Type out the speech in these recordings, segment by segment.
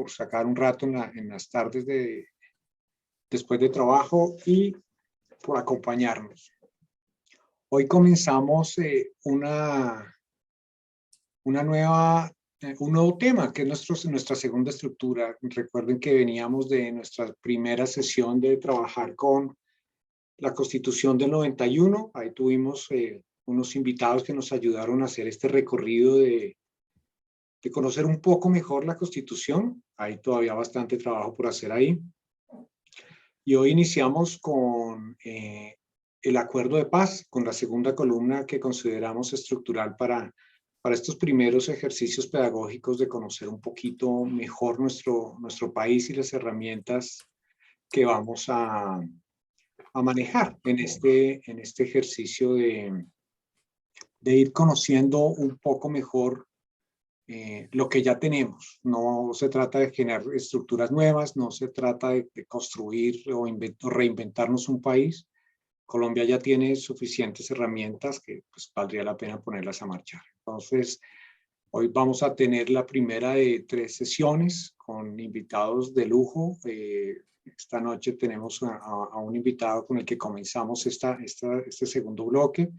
por sacar un rato en las tardes después de trabajo y por acompañarnos. Hoy comenzamos un nuevo tema, que es nuestra segunda estructura. Recuerden que veníamos de nuestra primera sesión de trabajar con la Constitución del 91. Ahí tuvimos unos invitados que nos ayudaron a hacer este recorrido de conocer un poco mejor la Constitución. Hay todavía bastante trabajo por hacer ahí. Y hoy iniciamos con el acuerdo de paz, con la segunda columna que consideramos estructural para estos primeros ejercicios pedagógicos de conocer un poquito mejor nuestro país y las herramientas que vamos a manejar en este ejercicio de ir conociendo un poco mejor lo que ya tenemos. No se trata de generar estructuras nuevas, no se trata de construir o reinventarnos un país. Colombia ya tiene suficientes herramientas que pues, valdría la pena ponerlas a marchar. Entonces, hoy vamos a tener la primera de 3 sesiones con invitados de lujo. Esta noche tenemos a un invitado con el que comenzamos este segundo bloque.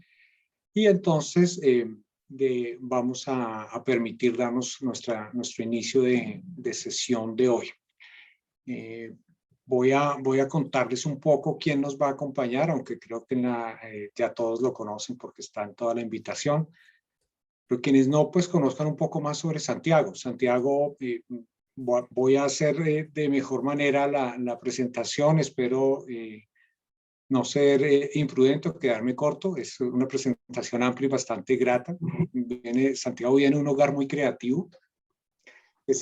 Y entonces vamos a permitir darnos nuestro inicio de sesión de hoy. Voy a contarles un poco quién nos va a acompañar, aunque creo que ya todos lo conocen porque está en toda la invitación. Pero quienes no, pues conozcan un poco más sobre Santiago. Santiago, voy a hacer de mejor manera la presentación. Espero no ser imprudente o quedarme corto. Es una presentación amplia y bastante grata. Santiago viene de un hogar muy creativo. Él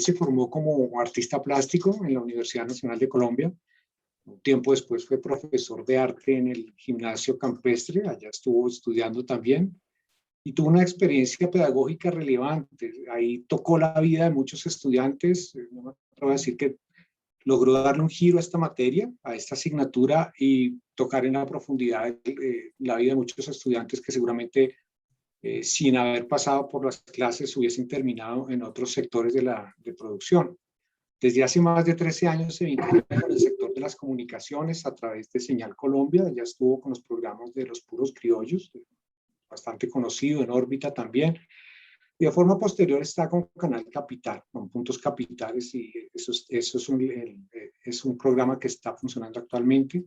se formó como artista plástico en la Universidad Nacional de Colombia. Un tiempo después fue profesor de arte en el Gimnasio Campestre. Allá estuvo estudiando también. Y tuvo una experiencia pedagógica relevante. Ahí tocó la vida de muchos estudiantes. No me atrevo a decir que logró darle un giro a esta materia, a esta asignatura y tocar en la profundidad la vida de muchos estudiantes que seguramente sin haber pasado por las clases hubiesen terminado en otros sectores de producción. Desde hace más de 13 años se vincula con el sector de las comunicaciones a través de Señal Colombia. Ya estuvo con los programas de Los Puros Criollos, bastante conocido, en órbita también. Y de forma posterior está con Canal Capital, con Puntos Capitales, y eso es un programa que está funcionando actualmente.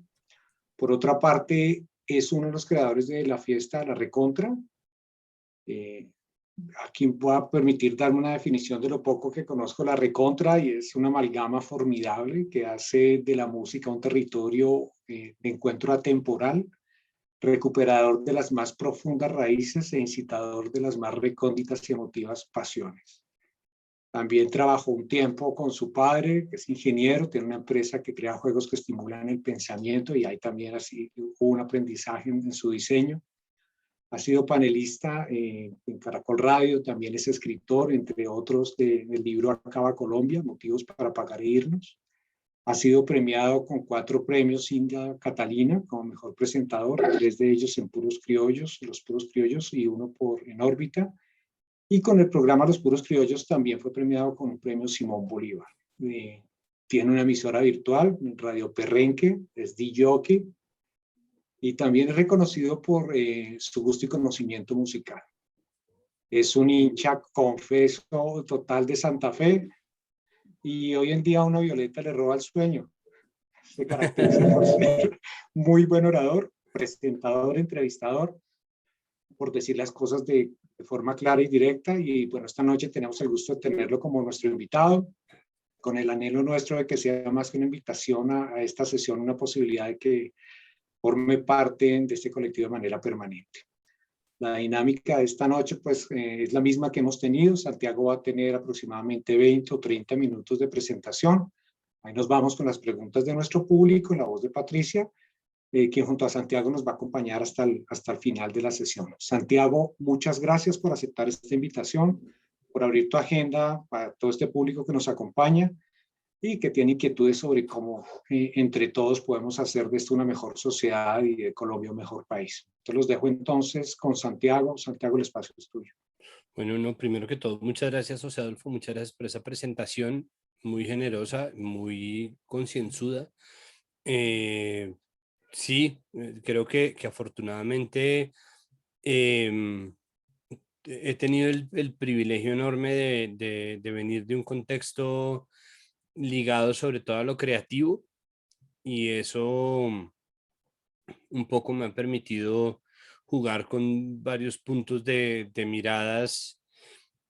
Por otra parte, es uno de los creadores de la fiesta La Recontra. Aquí voy a permitir darme una definición de lo poco que conozco La Recontra, y es una amalgama formidable que hace de la música un territorio de encuentro atemporal, recuperador de las más profundas raíces e incitador de las más recónditas y emotivas pasiones. También trabajó un tiempo con su padre, que es ingeniero, tiene una empresa que crea juegos que estimulan el pensamiento y ahí también así hubo un aprendizaje en su diseño. Ha sido panelista en Caracol Radio, también es escritor, entre otros, del libro Acaba Colombia, Motivos para Pagar e Irnos. Ha sido premiado con 4 premios India Catalina como mejor presentador, 3 de ellos en Puros Criollos, Los Puros Criollos, y 1 en órbita. Y con el programa Los Puros Criollos también fue premiado con un premio Simón Bolívar. Tiene una emisora virtual, Radio Perrenque, es DJ, y también es reconocido por su gusto y conocimiento musical. Es un hincha, confeso, total de Santa Fe. Y hoy en día a una Violeta le roba el sueño. Se caracteriza por ser muy buen orador, presentador, entrevistador, por decir las cosas de forma clara y directa. Y bueno, esta noche tenemos el gusto de tenerlo como nuestro invitado, con el anhelo nuestro de que sea más que una invitación a esta sesión, una posibilidad de que forme parte de este colectivo de manera permanente. La dinámica de esta noche pues, es la misma que hemos tenido. Santiago va a tener aproximadamente 20 o 30 minutos de presentación. Ahí nos vamos con las preguntas de nuestro público en la voz de Patricia, quien junto a Santiago nos va a acompañar hasta el final de la sesión. Santiago, muchas gracias por aceptar esta invitación, por abrir tu agenda para todo este público que nos acompaña y que tiene inquietudes sobre cómo entre todos podemos hacer de esto una mejor sociedad y de Colombia un mejor país. Te los dejo entonces con Santiago. Santiago, el espacio es tuyo. Bueno, no, primero que todo, muchas gracias, José Adolfo, muchas gracias por esa presentación muy generosa, muy concienzuda. Eh, sí, creo que afortunadamente em, he tenido el privilegio enorme de venir de un contexto ligado sobre todo a lo creativo y eso un poco me ha permitido jugar con varios puntos de miradas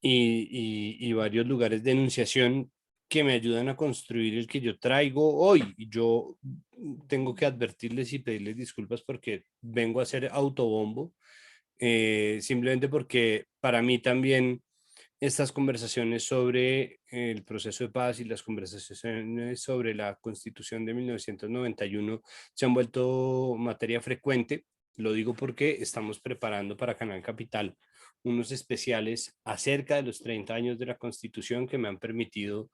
y varios lugares de enunciación que me ayudan a construir el que yo traigo hoy. Y yo tengo que advertirles y pedirles disculpas porque vengo a hacer autobombo, simplemente porque para mí también estas conversaciones sobre el proceso de paz y las conversaciones sobre la Constitución de 1991 se han vuelto materia frecuente. Lo digo porque estamos preparando para Canal Capital unos especiales acerca de los 30 años de la Constitución que me han permitido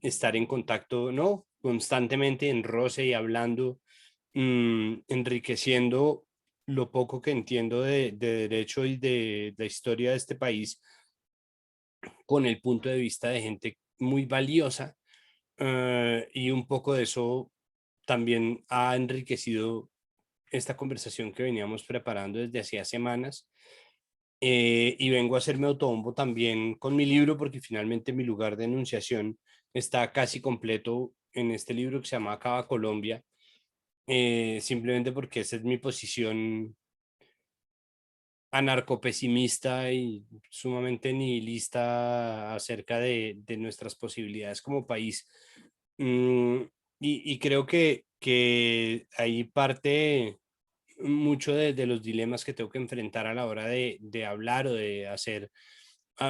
estar en contacto, ¿no? Constantemente en roce y hablando, enriqueciendo lo poco que entiendo de derecho y de la historia de este país con el punto de vista de gente muy valiosa, y un poco de eso también ha enriquecido esta conversación que veníamos preparando desde hacía semanas. Y vengo a hacerme autobombo también con mi libro porque finalmente mi lugar de enunciación está casi completo en este libro que se llama Acaba Colombia, simplemente porque esa es mi posición anarcopesimista y sumamente nihilista acerca de nuestras posibilidades como país. Mm, y creo que ahí parte mucho de los dilemas que tengo que enfrentar a la hora de hablar o de hacer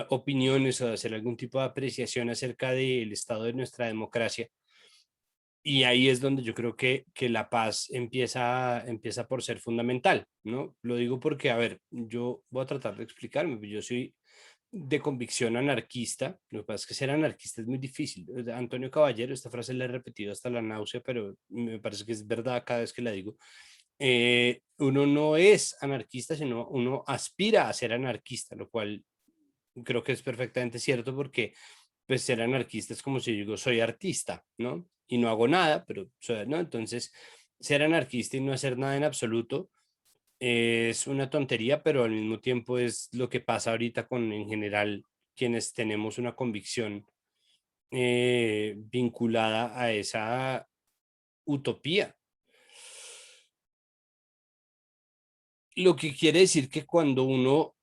opiniones o de hacer algún tipo de apreciación acerca del estado de nuestra democracia. Y ahí es donde yo creo que la paz empieza por ser fundamental, ¿no? Lo digo porque, a ver, yo voy a tratar de explicarme. Yo soy de convicción anarquista. Lo que pasa es que ser anarquista es muy difícil. Antonio Caballero, esta frase la he repetido hasta la náusea, pero me parece que es verdad cada vez que la digo. Uno no es anarquista, sino uno aspira a ser anarquista, lo cual creo que es perfectamente cierto porque pues ser anarquista es como si yo digo soy artista, ¿no? Y no hago nada, pero soy, ¿no? Entonces, ser anarquista y no hacer nada en absoluto es una tontería, pero al mismo tiempo es lo que pasa ahorita con en general quienes tenemos una convicción vinculada a esa utopía. Lo que quiere decir que cuando uno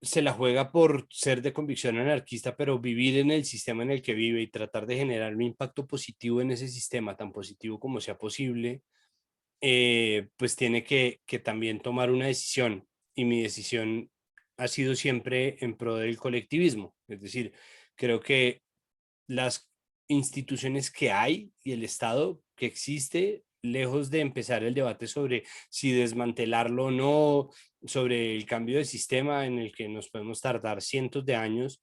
se la juega por ser de convicción anarquista, pero vivir en el sistema en el que vive y tratar de generar un impacto positivo en ese sistema, tan positivo como sea posible, pues tiene que también tomar una decisión. Y mi decisión ha sido siempre en pro del colectivismo. Es decir, creo que las instituciones que hay y el Estado que existe, lejos de empezar el debate sobre si desmantelarlo o no, sobre el cambio de sistema en el que nos podemos tardar cientos de años,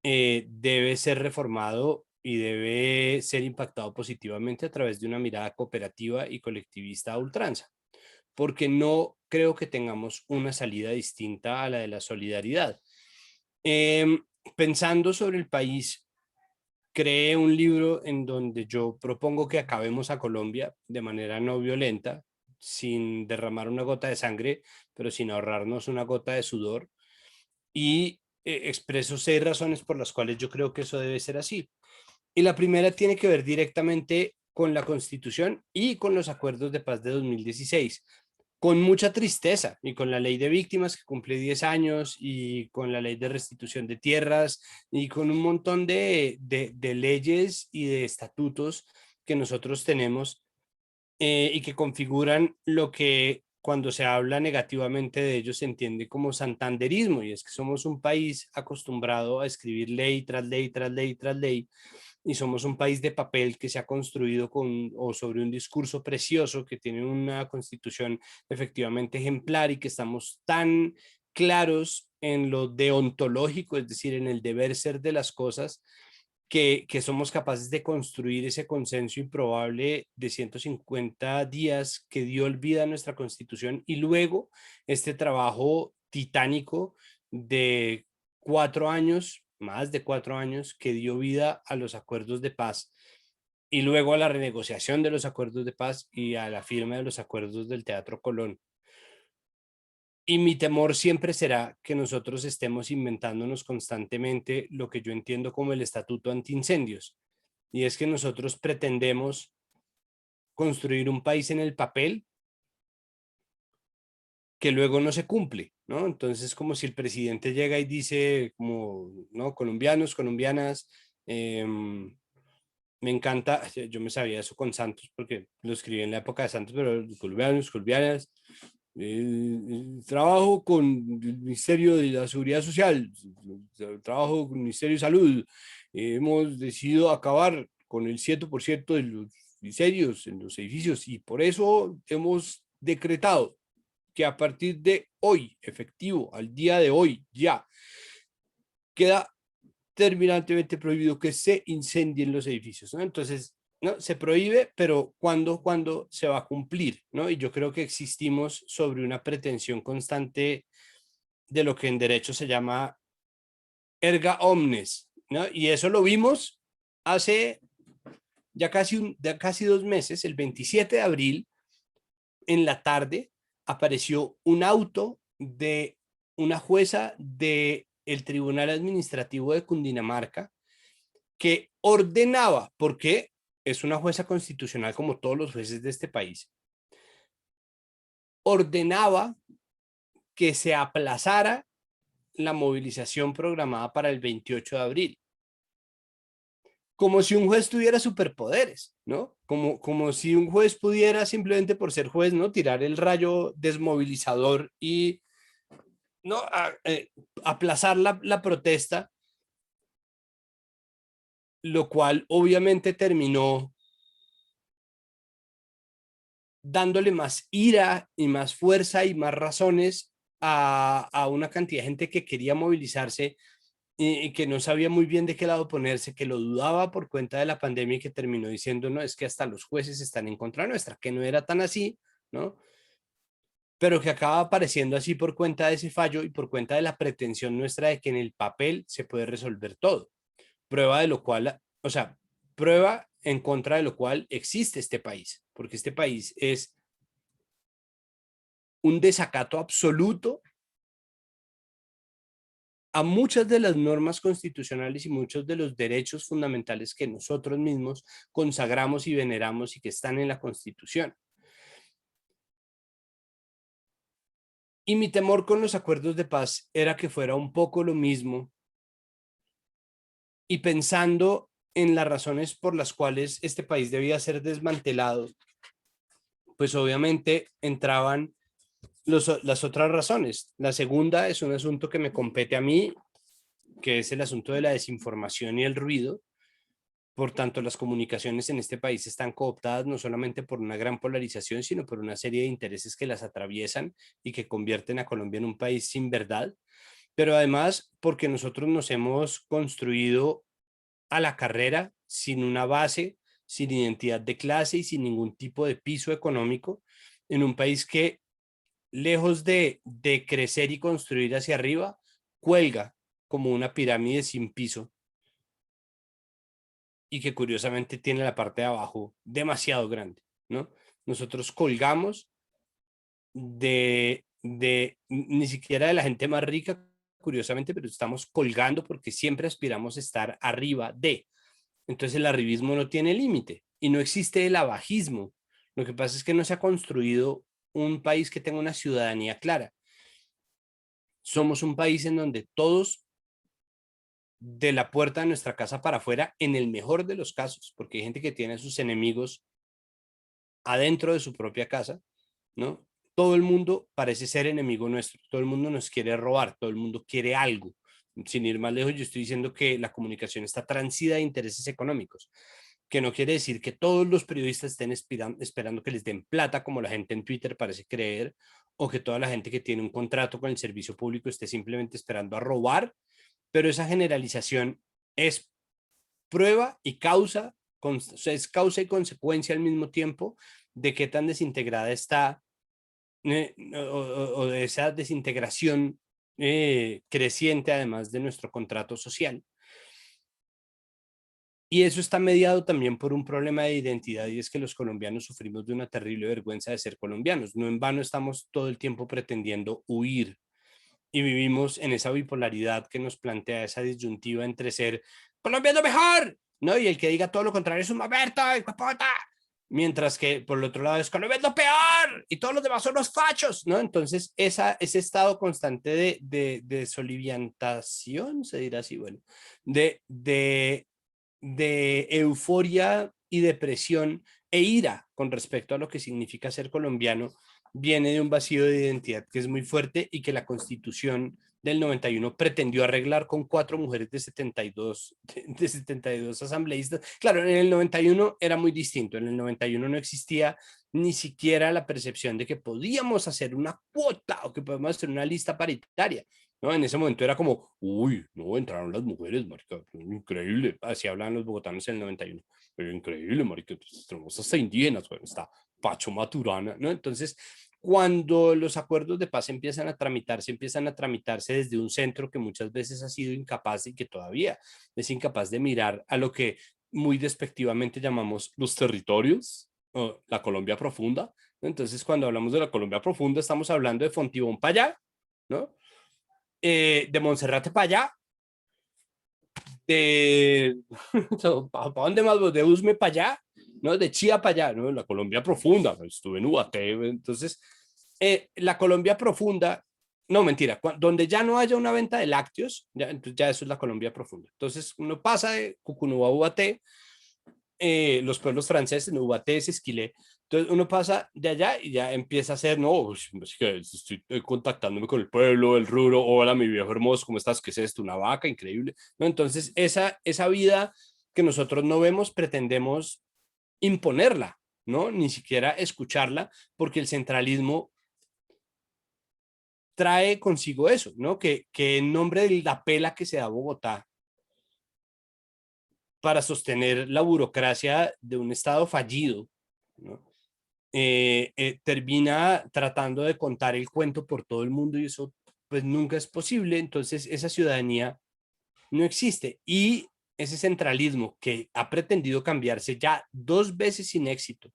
debe ser reformado y debe ser impactado positivamente a través de una mirada cooperativa y colectivista a ultranza, porque no creo que tengamos una salida distinta a la de la solidaridad. Eh, Pensando sobre el país, creé un libro en donde yo propongo que acabemos a Colombia de manera no violenta, sin derramar una gota de sangre, pero sin ahorrarnos una gota de sudor. Y expreso 6 razones por las cuales yo creo que eso debe ser así. Y la primera tiene que ver directamente con la Constitución y con los acuerdos de paz de 2016, con mucha tristeza, y con la ley de víctimas que cumple 10 años, y con la ley de restitución de tierras, y con un montón de leyes y de estatutos que nosotros tenemos, y que configuran lo que cuando se habla negativamente de ellos se entiende como santanderismo, y es que somos un país acostumbrado a escribir ley tras ley, tras ley, tras ley, y somos un país de papel que se ha construido con o sobre un discurso precioso que tiene una constitución efectivamente ejemplar, y que estamos tan claros en lo deontológico, es decir, en el deber ser de las cosas, que somos capaces de construir ese consenso improbable de 150 días que dio el vida a nuestra constitución, y luego este trabajo titánico de 4 años, más de 4 años, que dio vida a los acuerdos de paz y luego a la renegociación de los acuerdos de paz y a la firma de los acuerdos del Teatro Colón. Y mi temor siempre será que nosotros estemos inventándonos constantemente lo que yo entiendo como el estatuto antiincendios. Y es que nosotros pretendemos construir un país en el papel que luego no se cumple, ¿no? Entonces, como si el presidente llega y dice, como, ¿no? Colombianos, colombianas, me encanta, yo me sabía eso con Santos porque lo escribí en la época de Santos, pero colombianos, colombianas, trabajo con el Ministerio de la Seguridad Social, trabajo con el Ministerio de Salud, hemos decidido acabar con el 7% de los incendios en los edificios y por eso hemos decretado que a partir de hoy, efectivo, al día de hoy, ya, queda terminantemente prohibido que se incendien los edificios, ¿no? Entonces, ¿no? Se prohíbe, pero ¿cuándo se va a cumplir, ¿no? Y yo creo que existimos sobre una pretensión constante de lo que en derecho se llama erga omnes, ¿no? Y eso lo vimos hace ya casi 2 meses, el 27 de abril, en la tarde, apareció un auto de una jueza del Tribunal Administrativo de Cundinamarca que ordenaba, porque es una jueza constitucional como todos los jueces de este país, ordenaba que se aplazara la movilización programada para el 28 de abril. Como si un juez tuviera superpoderes, ¿no? Como si un juez pudiera simplemente por ser juez, ¿no? Tirar el rayo desmovilizador y ¿no? Aplazar la protesta, lo cual obviamente terminó dándole más ira y más fuerza y más razones a una cantidad de gente que quería movilizarse y que no sabía muy bien de qué lado ponerse, que lo dudaba por cuenta de la pandemia y que terminó diciendo, no, es que hasta los jueces están en contra nuestra, que no era tan así, ¿no? Pero que acaba apareciendo así por cuenta de ese fallo y por cuenta de la pretensión nuestra de que en el papel se puede resolver todo. Prueba de lo cual, o sea, prueba en contra de lo cual existe este país, porque este país es un desacato absoluto a muchas de las normas constitucionales y muchos de los derechos fundamentales que nosotros mismos consagramos y veneramos y que están en la Constitución. Y mi temor con los acuerdos de paz era que fuera un poco lo mismo y pensando en las razones por las cuales este país debía ser desmantelado, pues obviamente entraban las otras razones. La segunda es un asunto que me compete a mí, que es el asunto de la desinformación y el ruido. Por tanto, las comunicaciones en este país están cooptadas no solamente por una gran polarización, sino por una serie de intereses que las atraviesan y que convierten a Colombia en un país sin verdad, pero además porque nosotros nos hemos construido a la carrera sin una base, sin identidad de clase y sin ningún tipo de piso económico, en un país que lejos de crecer y construir hacia arriba, cuelga como una pirámide sin piso y que curiosamente tiene la parte de abajo demasiado grande, ¿no? Nosotros colgamos ni siquiera de la gente más rica, curiosamente, pero estamos colgando porque siempre aspiramos a estar arriba de. Entonces el arribismo no tiene límite y no existe el abajismo. Lo que pasa es que no se ha construido un país que tenga una ciudadanía clara. Somos un país en donde todos de la puerta de nuestra casa para afuera, en el mejor de los casos, porque hay gente que tiene a sus enemigos adentro de su propia casa, ¿no? Todo el mundo parece ser enemigo nuestro, todo el mundo nos quiere robar, todo el mundo quiere algo. Sin ir más lejos, yo estoy diciendo que la comunicación está transida de intereses económicos, que no quiere decir que todos los periodistas estén esperando que les den plata, como la gente en Twitter parece creer, o que toda la gente que tiene un contrato con el servicio público esté simplemente esperando a robar, pero esa generalización es prueba y causa, o sea, es causa y consecuencia al mismo tiempo de qué tan desintegrada está o de esa desintegración creciente, además de nuestro contrato social. Y eso está mediado también por un problema de identidad, y es que los colombianos sufrimos de una terrible vergüenza de ser colombianos. No en vano estamos todo el tiempo pretendiendo huir y vivimos en esa bipolaridad que nos plantea esa disyuntiva entre ser colombiano mejor, ¿no? Y el que diga todo lo contrario es un mamerto, hipopota. Mientras que por el otro lado es colombiano peor y todos los demás son los fachos, ¿no? Entonces ese estado constante de soliviantación, se dirá así, bueno, de euforia y depresión e ira con respecto a lo que significa ser colombiano, viene de un vacío de identidad que es muy fuerte y que la Constitución del 91 pretendió arreglar con 4 mujeres de 72 asambleístas. Claro, en el 91 era muy distinto. En el 91 no existía ni siquiera la percepción de que podíamos hacer una cuota o que podemos hacer una lista paritaria. ¿No? En ese momento era como, uy, no, entraron las mujeres, marica, increíble. Así hablaban los bogotanos en el 91. Pero increíble, marica, tenemos hasta indígenas, bueno, está Pacho Maturana, ¿no? Entonces, cuando los acuerdos de paz empiezan a tramitarse desde un centro que muchas veces ha sido incapaz y que todavía es incapaz de mirar a lo que muy despectivamente llamamos los territorios, o la Colombia profunda. Entonces, cuando hablamos de la Colombia profunda, estamos hablando de Fontibón para allá, ¿no? De Monserrate para allá, de ¿para dónde más? De Usme para allá, ¿no? De Chía para allá, ¿no? La Colombia profunda, estuve en Ubaté, entonces la Colombia profunda, no, mentira, donde ya no haya una venta de lácteos, ya, entonces ya eso es la Colombia profunda. Entonces uno pasa de Cucunúa a Ubaté, los pueblos franceses, Nubatés, Esquilé. Entonces uno pasa de allá y ya empieza a hacer, no, es que estoy contactándome con el pueblo, el ruro, hola mi viejo hermoso, ¿cómo estás? ¿Qué es esto? Una vaca, increíble. ¿No? Entonces esa vida que nosotros no vemos, pretendemos imponerla, ¿no? Ni siquiera escucharla, porque el centralismo trae consigo eso, ¿no? Que en nombre de la pela que se da a Bogotá, para sostener la burocracia de un Estado fallido, ¿no? Termina tratando de contar el cuento por todo el mundo y eso pues nunca es posible. Entonces esa ciudadanía no existe y ese centralismo que ha pretendido cambiarse ya 2 veces sin éxito,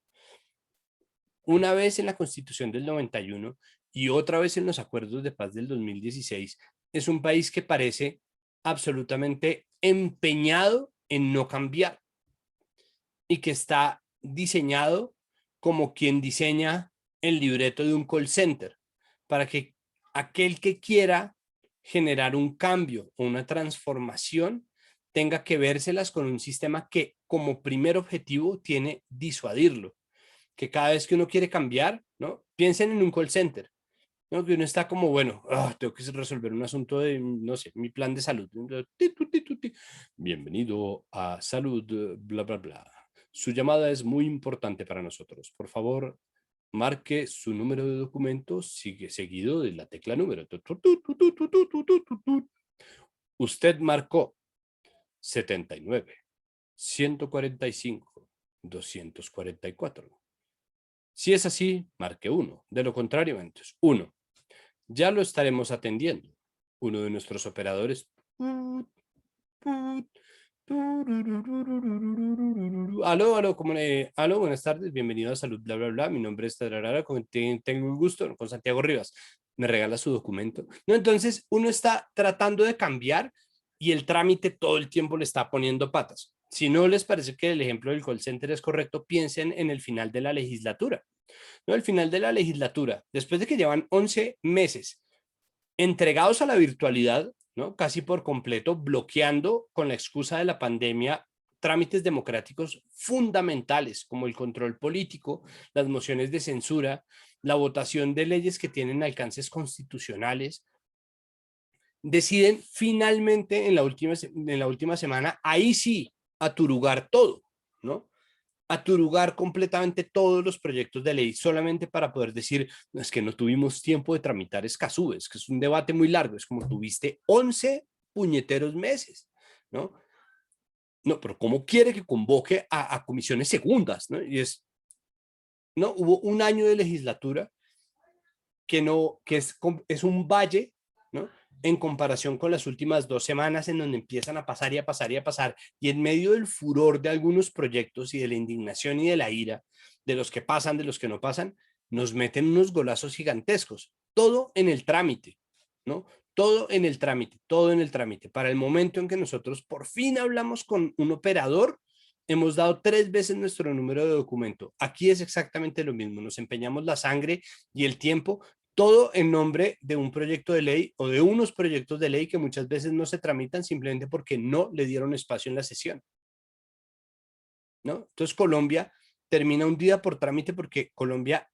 una vez en la Constitución del 91 y otra vez en los acuerdos de paz del 2016, es un país que parece absolutamente empeñado en no cambiar y que está diseñado como quien diseña el libreto de un call center, para que aquel que quiera generar un cambio o una transformación tenga que vérselas con un sistema que como primer objetivo tiene disuadirlo, que cada vez que uno quiere cambiar, ¿no? Piensen en un call center, ¿no? Que uno está como, bueno, tengo que resolver un asunto de, no sé, mi plan de salud. Bienvenido a salud, bla, bla, bla. Su llamada es muy importante para nosotros. Por favor, marque su número de documento seguido de la tecla número. Usted marcó 79, 145, 244. Si es así, marque 1. De lo contrario, entonces 1. Ya lo estaremos atendiendo. Uno de nuestros operadores. Aló, aló, aló, buenas tardes, bienvenido a Salud, bla, bla, bla. Mi nombre es Tadarara, tengo el gusto con Santiago Rivas. Me regala su documento. No, entonces uno está tratando de cambiar y el trámite todo el tiempo le está poniendo patas. Si no les parece que el ejemplo del call center es correcto, piensen en el final de la legislatura. ¿No? El final de la legislatura, después de que llevan 11 meses entregados a la virtualidad, ¿no? Casi por completo, bloqueando con la excusa de la pandemia trámites democráticos fundamentales como el control político, las mociones de censura, la votación de leyes que tienen alcances constitucionales, deciden finalmente en la última semana, ahí sí, aturugar todo, ¿no? Aturugar completamente todos los proyectos de ley solamente para poder decir, no, es que no tuvimos tiempo de tramitar Escazú, es que es un debate muy largo, es como tuviste 11 puñeteros meses, ¿no? No, pero ¿cómo quiere que convoque a comisiones segundas, ¿no? Y es, no, hubo un año de legislatura que no, que es un valle, ¿no? en comparación con las últimas 2 semanas en donde empiezan a pasar y a pasar y a pasar, y en medio del furor de algunos proyectos y de la indignación y de la ira, de los que pasan, de los que no pasan, nos meten unos golazos gigantescos, todo en el trámite, ¿no? Todo en el trámite, todo en el trámite. Para el momento en que nosotros por fin hablamos con un operador, hemos dado 3 veces nuestro número de documento. Aquí es exactamente lo mismo, nos empeñamos la sangre y el tiempo, todo en nombre de un proyecto de ley o de unos proyectos de ley que muchas veces no se tramitan simplemente porque no le dieron espacio en la sesión, ¿no? Entonces Colombia termina hundida por trámite porque Colombia,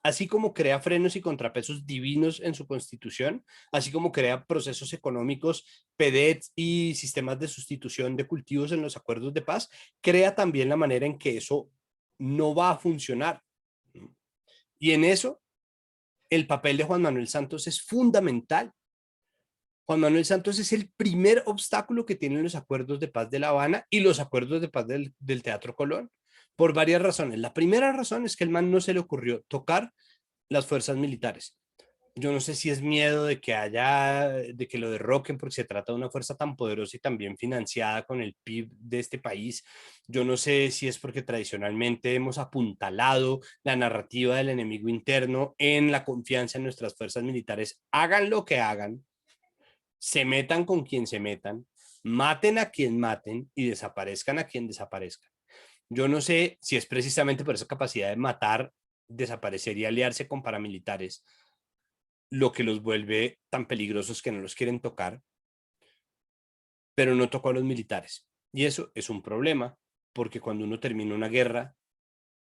así como crea frenos y contrapesos divinos en su constitución, así como crea procesos económicos, PEDET y sistemas de sustitución de cultivos en los acuerdos de paz, crea también la manera en que eso no va a funcionar. Y en eso, el papel de Juan Manuel Santos es fundamental. Juan Manuel Santos es el primer obstáculo que tienen los acuerdos de paz de La Habana y los acuerdos de paz del Teatro Colón, por varias razones. La primera razón es que el man no se le ocurrió tocar las fuerzas militares. Yo no sé si es miedo de que lo derroquen porque se trata de una fuerza tan poderosa y tan bien financiada con el PIB de este país. Yo no sé si es porque tradicionalmente hemos apuntalado la narrativa del enemigo interno en la confianza en nuestras fuerzas militares. Hagan lo que hagan, se metan con quien se metan, maten a quien maten y desaparezcan a quien desaparezcan. Yo no sé si es precisamente por esa capacidad de matar, desaparecer y aliarse con paramilitares lo que los vuelve tan peligrosos que no los quieren tocar, pero no tocó a los militares. Y eso es un problema, porque cuando uno termina una guerra,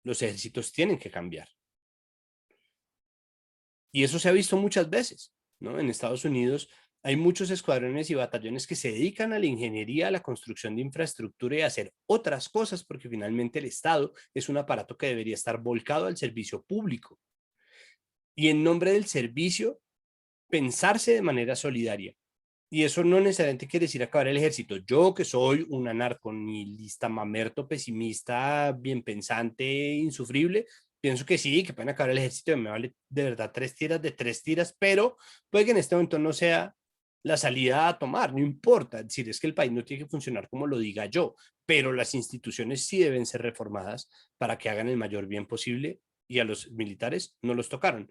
los ejércitos tienen que cambiar. Y eso se ha visto muchas veces, ¿no? En Estados Unidos hay muchos escuadrones y batallones que se dedican a la ingeniería, a la construcción de infraestructura y a hacer otras cosas, porque finalmente el Estado es un aparato que debería estar volcado al servicio público. Y en nombre del servicio, pensarse de manera solidaria. Y eso no necesariamente quiere decir acabar el ejército. Yo, que soy un anarconihilista, mamerto, pesimista, bien pensante, insufrible, pienso que sí, que pueden acabar el ejército, me vale de verdad 3 tiras de 3 tiras, pero puede que en este momento no sea la salida a tomar, no importa. Es decir, es que el país no tiene que funcionar como lo diga yo, pero las instituciones sí deben ser reformadas para que hagan el mayor bien posible y a los militares no los tocaron.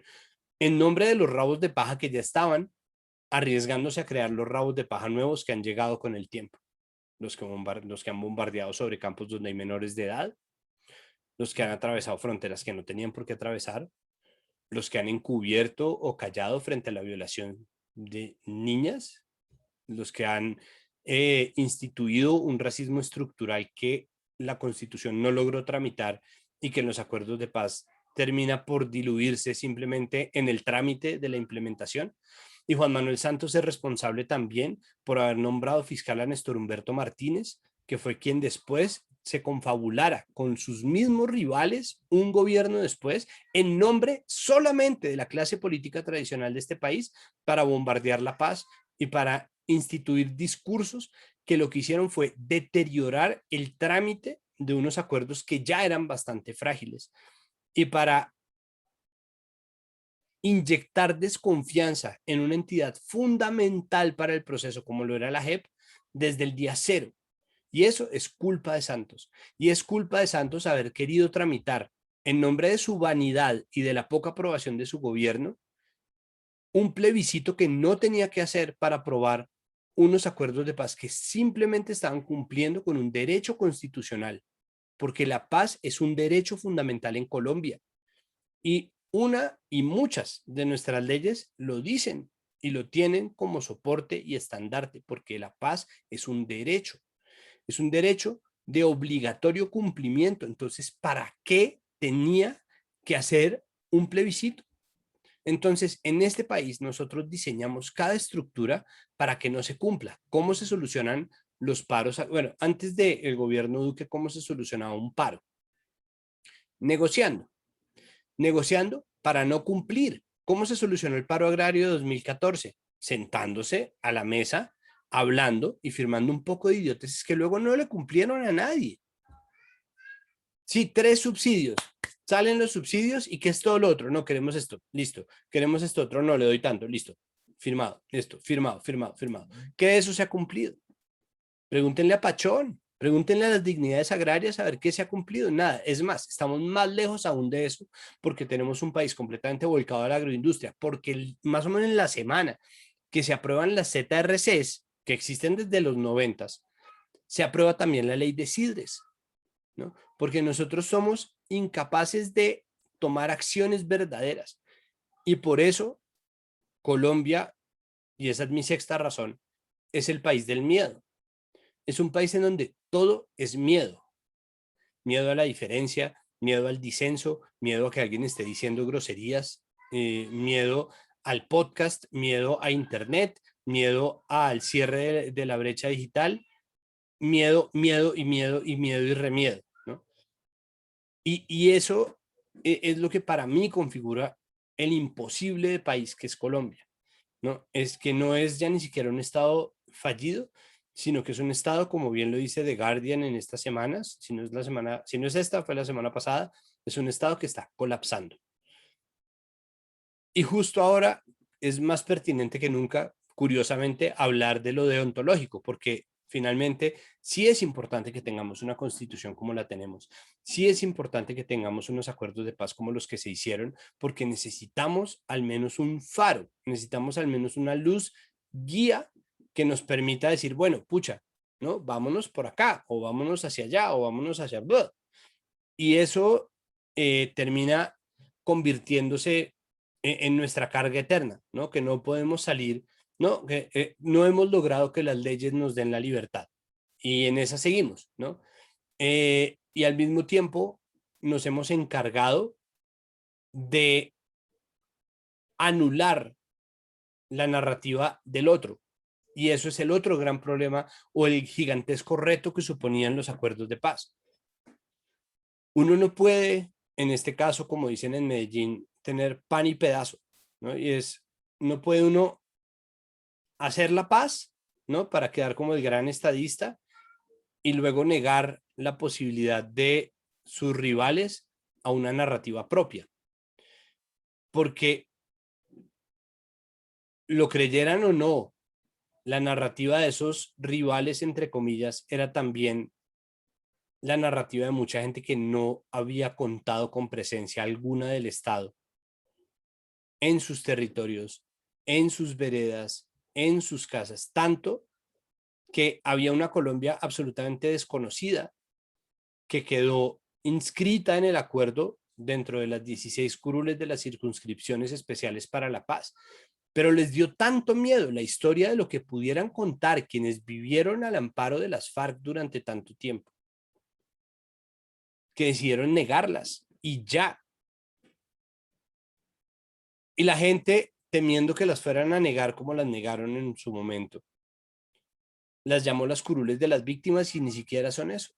En nombre de los rabos de paja que ya estaban, arriesgándose a crear los rabos de paja nuevos que han llegado con el tiempo. Los que han bombardeado sobre campos donde hay menores de edad, los que han atravesado fronteras que no tenían por qué atravesar, los que han encubierto o callado frente a la violación de niñas, los que han instituido un racismo estructural que la Constitución no logró tramitar y que en los acuerdos de paz termina por diluirse simplemente en el trámite de la implementación. Y Juan Manuel Santos es responsable también por haber nombrado fiscal a Néstor Humberto Martínez, que fue quien después se confabulara con sus mismos rivales un gobierno después en nombre solamente de la clase política tradicional de este país para bombardear la paz y para instituir discursos que lo que hicieron fue deteriorar el trámite de unos acuerdos que ya eran bastante frágiles y para inyectar desconfianza en una entidad fundamental para el proceso como lo era la JEP desde el día cero. Y eso es culpa de Santos. Y es culpa de Santos haber querido tramitar en nombre de su vanidad y de la poca aprobación de su gobierno un plebiscito que no tenía que hacer para aprobar unos acuerdos de paz que simplemente estaban cumpliendo con un derecho constitucional, porque la paz es un derecho fundamental en Colombia. Y una y muchas de nuestras leyes lo dicen y lo tienen como soporte y estandarte, porque la paz es un derecho de obligatorio cumplimiento. Entonces, ¿para qué tenía que hacer un plebiscito? Entonces, en este país nosotros diseñamos cada estructura para que no se cumpla. ¿Cómo se solucionan los paros? Bueno, antes del gobierno Duque, ¿cómo se solucionaba un paro? Negociando. Negociando para no cumplir. ¿Cómo se solucionó el paro agrario de 2014? Sentándose a la mesa, hablando y firmando un poco de idioteces que luego no le cumplieron a nadie. Sí, 3 subsidios. Salen los subsidios y ¿qué es todo lo otro? No, queremos esto, listo. Queremos esto otro, no, le doy tanto, listo. firmado, listo, firmado, firmado, firmado. ¿Qué de eso se ha cumplido? Pregúntenle a Pachón, pregúntenle a las dignidades agrarias a ver qué se ha cumplido. Nada, es más, estamos más lejos aún de eso porque tenemos un país completamente volcado a la agroindustria, porque más o menos en la semana que se aprueban las ZRCs, que existen desde los 90, se aprueba también la ley de Sidres, ¿no? Porque nosotros somos incapaces de tomar acciones verdaderas. Y por eso Colombia, y esa es mi sexta razón, es el país del miedo. Es un país en donde todo es miedo. Miedo a la diferencia, miedo al disenso, miedo a que alguien esté diciendo groserías, miedo al podcast, miedo a internet, miedo al cierre de la brecha digital, miedo, miedo y miedo y miedo y remiedo, ¿no? Y eso es lo que para mí configura el imposible de país que es Colombia, ¿no? Es que no es ya ni siquiera un estado fallido, sino que es un estado, como bien lo dice The Guardian en estas semanas, si no es esta, fue la semana pasada, es un estado que está colapsando. Y justo ahora es más pertinente que nunca, curiosamente, hablar de lo deontológico, porque finalmente sí es importante que tengamos una constitución como la tenemos, sí es importante que tengamos unos acuerdos de paz como los que se hicieron, porque necesitamos al menos un faro, necesitamos al menos una luz guía que nos permita decir, bueno, pucha, ¿no? Vámonos por acá, o vámonos hacia allá, o vámonos hacia allá. Y eso termina convirtiéndose en nuestra carga eterna, ¿no? Que no podemos salir, ¿no? Que no hemos logrado que las leyes nos den la libertad. Y en esa seguimos, ¿no? Y al mismo tiempo nos hemos encargado de anular la narrativa del otro. Y eso es el otro gran problema o el gigantesco reto que suponían los acuerdos de paz. Uno no puede, en este caso, como dicen en Medellín, tener pan y pedazo, ¿no? Y no puede uno hacer la paz, ¿no? Para quedar como el gran estadista y luego negar la posibilidad de sus rivales a una narrativa propia. Porque lo creyeran o no, la narrativa de esos rivales, entre comillas, era también la narrativa de mucha gente que no había contado con presencia alguna del Estado en sus territorios, en sus veredas, en sus casas, tanto que había una Colombia absolutamente desconocida que quedó inscrita en el acuerdo dentro de las 16 curules de las circunscripciones especiales para la paz. Pero les dio tanto miedo la historia de lo que pudieran contar quienes vivieron al amparo de las FARC durante tanto tiempo, que decidieron negarlas y ya. Y la gente, temiendo que las fueran a negar como las negaron en su momento, las llamó las curules de las víctimas y ni siquiera son eso.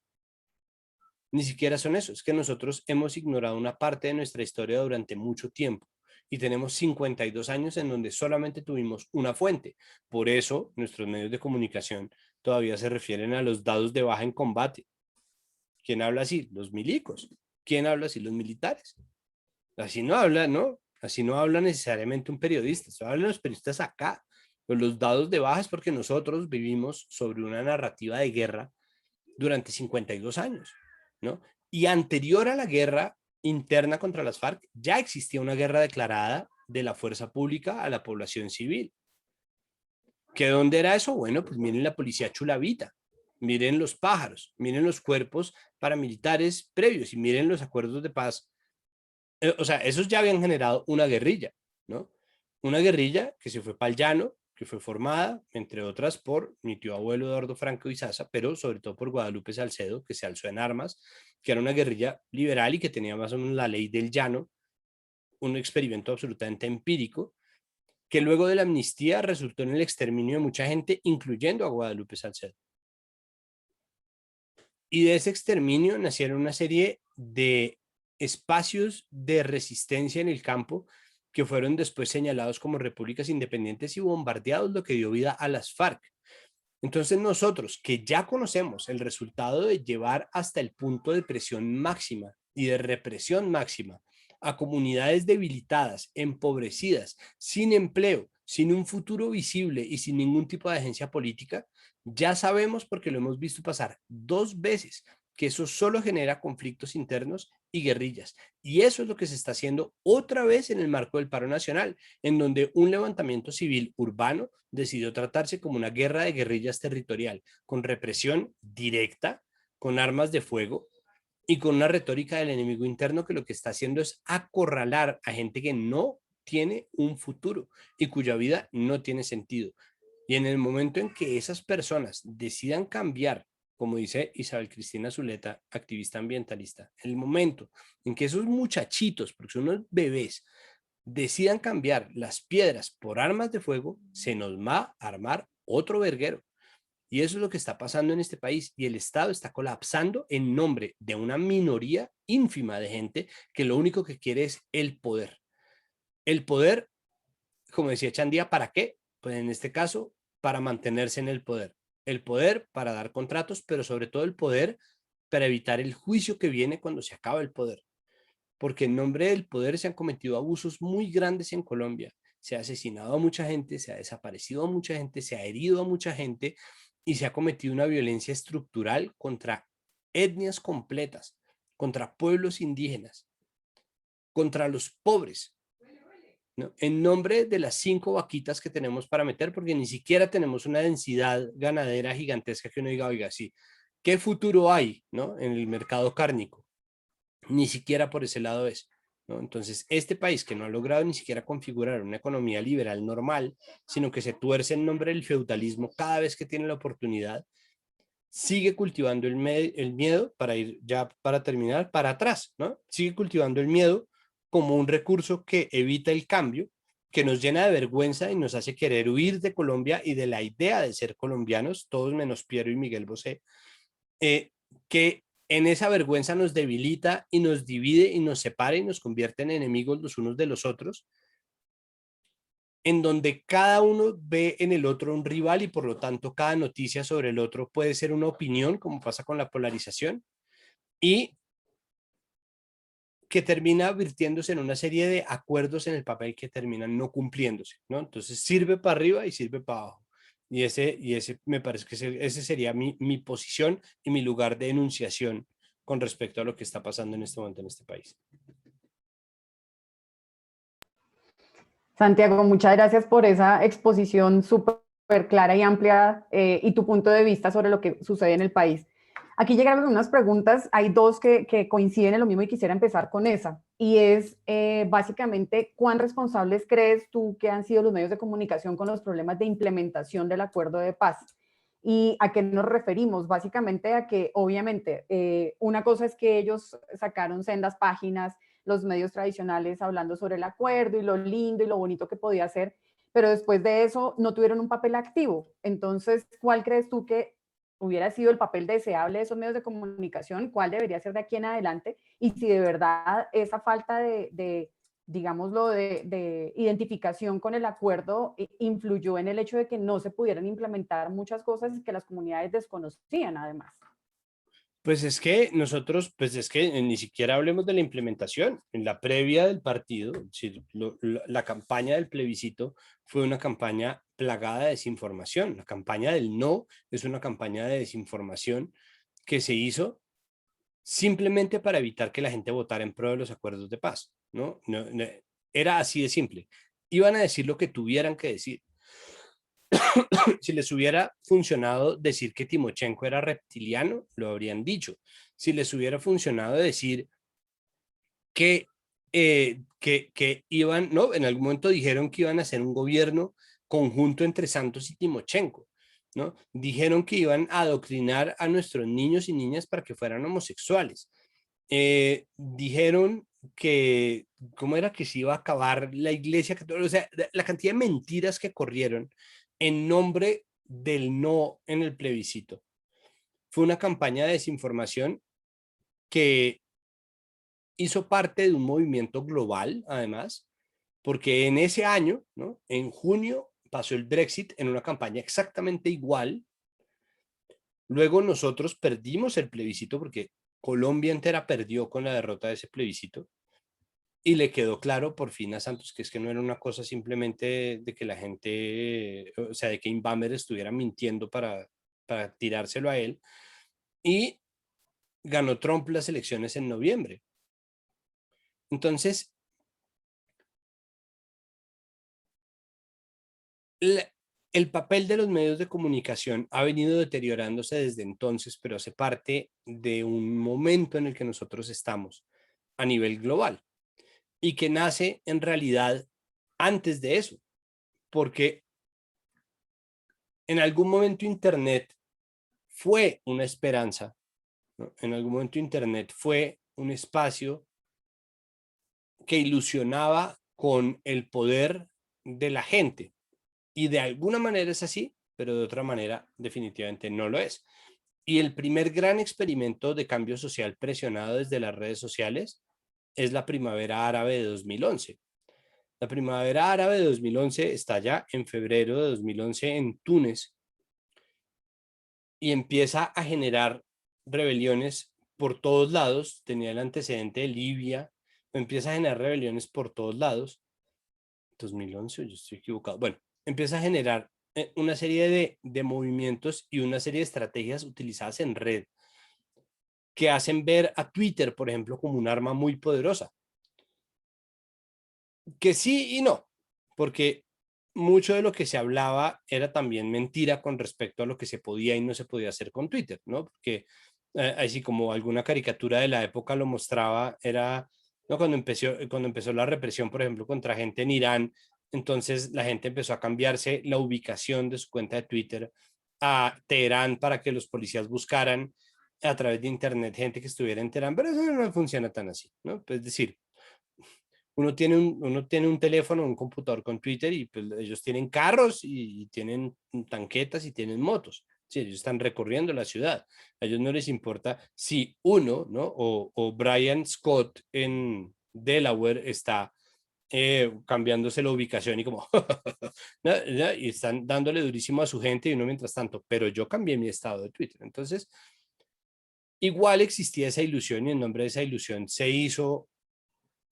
Ni siquiera son eso. Es que nosotros hemos ignorado una parte de nuestra historia durante mucho tiempo y tenemos 52 años en donde solamente tuvimos una fuente. Por eso nuestros medios de comunicación todavía se refieren a los dados de baja en combate. ¿Quién habla así? Los milicos. ¿Quién habla así? Los militares. Así no habla, ¿no? Así no habla necesariamente un periodista. Eso hablan los periodistas acá. Pues los dados de baja es porque nosotros vivimos sobre una narrativa de guerra durante 52 años, ¿no? Y anterior a la guerra interna contra las FARC, ya existía una guerra declarada de la fuerza pública a la población civil. ¿Que dónde era eso? Bueno, pues miren la policía chulavita, miren los pájaros, miren los cuerpos paramilitares previos y miren los acuerdos de paz. O sea, esos ya habían generado una guerrilla, ¿no? Una guerrilla que se fue para el llano, que fue formada, entre otras, por mi tío abuelo Eduardo Franco Izaza, pero sobre todo por Guadalupe Salcedo, que se alzó en armas, que era una guerrilla liberal y que tenía más o menos la ley del llano, un experimento absolutamente empírico, que luego de la amnistía resultó en el exterminio de mucha gente, incluyendo a Guadalupe Salcedo. Y de ese exterminio nacieron una serie de espacios de resistencia en el campo que fueron después señalados como repúblicas independientes y bombardeados, lo que dio vida a las FARC. Entonces nosotros, que ya conocemos el resultado de llevar hasta el punto de presión máxima y de represión máxima a comunidades debilitadas, empobrecidas, sin empleo, sin un futuro visible y sin ningún tipo de agencia política, ya sabemos, porque lo hemos visto pasar 2 veces, que eso solo genera conflictos internos y guerrillas. Y eso es lo que se está haciendo otra vez en el marco del paro nacional, en donde un levantamiento civil urbano decidió tratarse como una guerra de guerrillas territorial, con represión directa, con armas de fuego y con una retórica del enemigo interno que lo que está haciendo es acorralar a gente que no tiene un futuro y cuya vida no tiene sentido. Y en el momento en que esas personas decidan cambiar, como dice Isabel Cristina Zuleta, activista ambientalista, en el momento en que esos muchachitos, porque son unos bebés, decidan cambiar las piedras por armas de fuego, se nos va a armar otro verguero. Y eso es lo que está pasando en este país. Y el Estado está colapsando en nombre de una minoría ínfima de gente que lo único que quiere es el poder. El poder, como decía Chandía, ¿para qué? Pues en este caso, para mantenerse en el poder. El poder para dar contratos, pero sobre todo el poder para evitar el juicio que viene cuando se acaba el poder. Porque en nombre del poder se han cometido abusos muy grandes en Colombia. Se ha asesinado a mucha gente, se ha desaparecido a mucha gente, se ha herido a mucha gente y se ha cometido una violencia estructural contra etnias completas, contra pueblos indígenas, contra los pobres, ¿no? En nombre de las 5 vaquitas que tenemos para meter, porque ni siquiera tenemos una densidad ganadera gigantesca que uno diga, oiga, sí, ¿qué futuro hay, ¿no?, en el mercado cárnico? Ni siquiera por ese lado es, ¿no? Entonces, este país que no ha logrado ni siquiera configurar una economía liberal normal, sino que se tuerce en nombre del feudalismo cada vez que tiene la oportunidad, sigue cultivando el miedo, para ir ya para terminar, para atrás, ¿no? Sigue cultivando el miedo como un recurso que evita el cambio, que nos llena de vergüenza y nos hace querer huir de Colombia y de la idea de ser colombianos, todos menos Piero y Miguel Bosé, que en esa vergüenza nos debilita y nos divide y nos separa y nos convierte en enemigos los unos de los otros, en donde cada uno ve en el otro un rival y por lo tanto cada noticia sobre el otro puede ser una opinión, como pasa con la polarización, y que termina virtiéndose en una serie de acuerdos en el papel que terminan no cumpliéndose, ¿no? Entonces sirve para arriba y sirve para abajo. Y ese me parece que ese sería mi posición y mi lugar de enunciación con respecto a lo que está pasando en este momento en este país. Santiago, muchas gracias por esa exposición súper clara y amplia y tu punto de vista sobre lo que sucede en el país. Aquí llegaron unas preguntas, hay 2 que coinciden en lo mismo y quisiera empezar con esa, y es básicamente, ¿cuán responsables crees tú que han sido los medios de comunicación con los problemas de implementación del acuerdo de paz? ¿Y a qué nos referimos? Básicamente a que, obviamente, una cosa es que ellos sacaron sendas páginas, los medios tradicionales hablando sobre el acuerdo y lo lindo y lo bonito que podía ser, pero después de eso no tuvieron un papel activo. Entonces, ¿cuál crees tú que hubiera sido el papel deseable de esos medios de comunicación? ¿Cuál debería ser de aquí en adelante? Y si de verdad esa falta digámoslo, de identificación con el acuerdo influyó en el hecho de que no se pudieran implementar muchas cosas que las comunidades desconocían además. Pues es que nosotros, pues es que ni siquiera hablemos de la implementación. En la previa del partido, es decir, la campaña del plebiscito fue una campaña plagada de desinformación. La campaña del no es una campaña de desinformación que se hizo simplemente para evitar que la gente votara en pro de los acuerdos de paz, ¿no? Era así de simple. Iban a decir lo que tuvieran que decir. Si les hubiera funcionado decir que Timochenko era reptiliano, lo habrían dicho. Si les hubiera funcionado decir que iban, no, en algún momento dijeron que iban a hacer un gobierno conjunto entre Santos y Timochenko, ¿no? Dijeron que iban a adoctrinar a nuestros niños y niñas para que fueran homosexuales. Dijeron que, ¿cómo era? Que se iba a acabar la iglesia católica. O sea, la cantidad de mentiras que corrieron en nombre del no en el plebiscito. Fue una campaña de desinformación que hizo parte de un movimiento global, además, porque en ese año, ¿no?, en junio, pasó el Brexit en una campaña exactamente igual. Luego nosotros perdimos el plebiscito porque Colombia entera perdió con la derrota de ese plebiscito. Y le quedó claro por fin a Santos que es que no era una cosa simplemente de que la gente, o sea, de que Inbámer estuviera mintiendo para tirárselo a él. Y ganó Trump las elecciones en noviembre. Entonces, el papel de los medios de comunicación ha venido deteriorándose desde entonces, pero hace parte de un momento en el que nosotros estamos a nivel global y que nace en realidad antes de eso, porque en algún momento Internet fue una esperanza, ¿no? En algún momento Internet fue un espacio que ilusionaba con el poder de la gente. Y de alguna manera es así, pero de otra manera definitivamente no lo es. Y el primer gran experimento de cambio social presionado desde las redes sociales es la primavera árabe de 2011. La primavera árabe de 2011 estalla en febrero de 2011 en Túnez y empieza a generar rebeliones por todos lados. Tenía el antecedente de Libia, empieza a generar rebeliones por todos lados. 2011, yo estoy equivocado. Bueno, empieza a generar una serie de movimientos y una serie de estrategias utilizadas en red que hacen ver a Twitter, por ejemplo, como un arma muy poderosa. Que sí y no, porque mucho de lo que se hablaba era también mentira con respecto a lo que se podía y no se podía hacer con Twitter, ¿no? Porque así como alguna caricatura de la época lo mostraba, era, ¿no? Cuando empezó la represión, por ejemplo, contra gente en Irán, entonces la gente empezó a cambiarse la ubicación de su cuenta de Twitter a Teherán para que los policías buscaran a través de internet gente que estuviera en Teherán, pero eso no funciona tan así, ¿no? Es decir, uno tiene un teléfono, un computador con Twitter y pues ellos tienen carros y tienen tanquetas y tienen motos. Sí, ellos están recorriendo la ciudad. A ellos no les importa si uno, ¿no? O Brian Scott en Delaware está cambiándose la ubicación y como, ¿no? ¿No? Y están dándole durísimo a su gente y uno mientras tanto, pero yo cambié mi estado de Twitter. Entonces, igual existía esa ilusión y en nombre de esa ilusión se hizo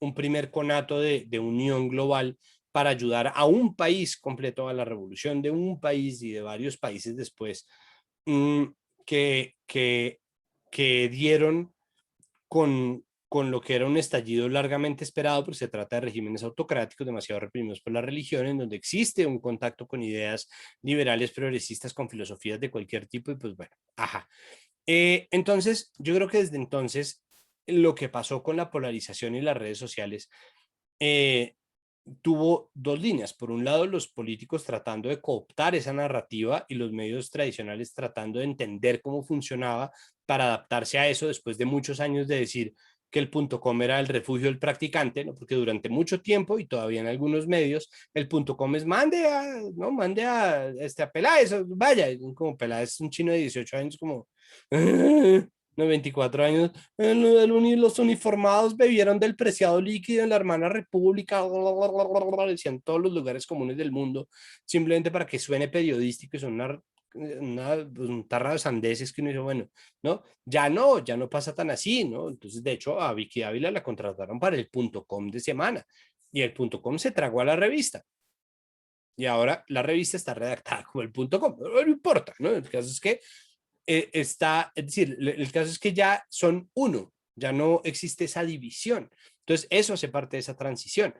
un primer conato de unión global para ayudar a un país completo a la revolución de un país y de varios países después mmm, que, que, que dieron con lo que era un estallido largamente esperado, porque se trata de regímenes autocráticos demasiado reprimidos por la religión, en donde existe un contacto con ideas liberales, progresistas, con filosofías de cualquier tipo, y pues bueno, ajá. Entonces, yo creo que desde entonces lo que pasó con la polarización y las redes sociales eh, tuvo dos líneas. Por un lado, los políticos tratando de cooptar esa narrativa y los medios tradicionales tratando de entender cómo funcionaba para adaptarse a eso después de muchos años de decir que el .com era el refugio del practicante, ¿no? Porque durante mucho tiempo y todavía en algunos medios el .com es mande a Peláez, vaya, como Peláez es un chino de 18 años como no, 24 años, los uniformados bebieron del preciado líquido en la hermana república, decían todos los lugares comunes del mundo, simplemente para que suene periodístico, y son un tarra de sandeces que uno dice, bueno, ¿no? Ya no pasa tan así, ¿no? Entonces, de hecho, a Vicky Ávila la contrataron para el .com de semana, y el .com se tragó a la revista. Y ahora la revista está redactada como el .com, no importa, ¿no? El caso es que es decir, el caso es que ya son uno, ya no existe esa división. Entonces, eso hace parte de esa transición.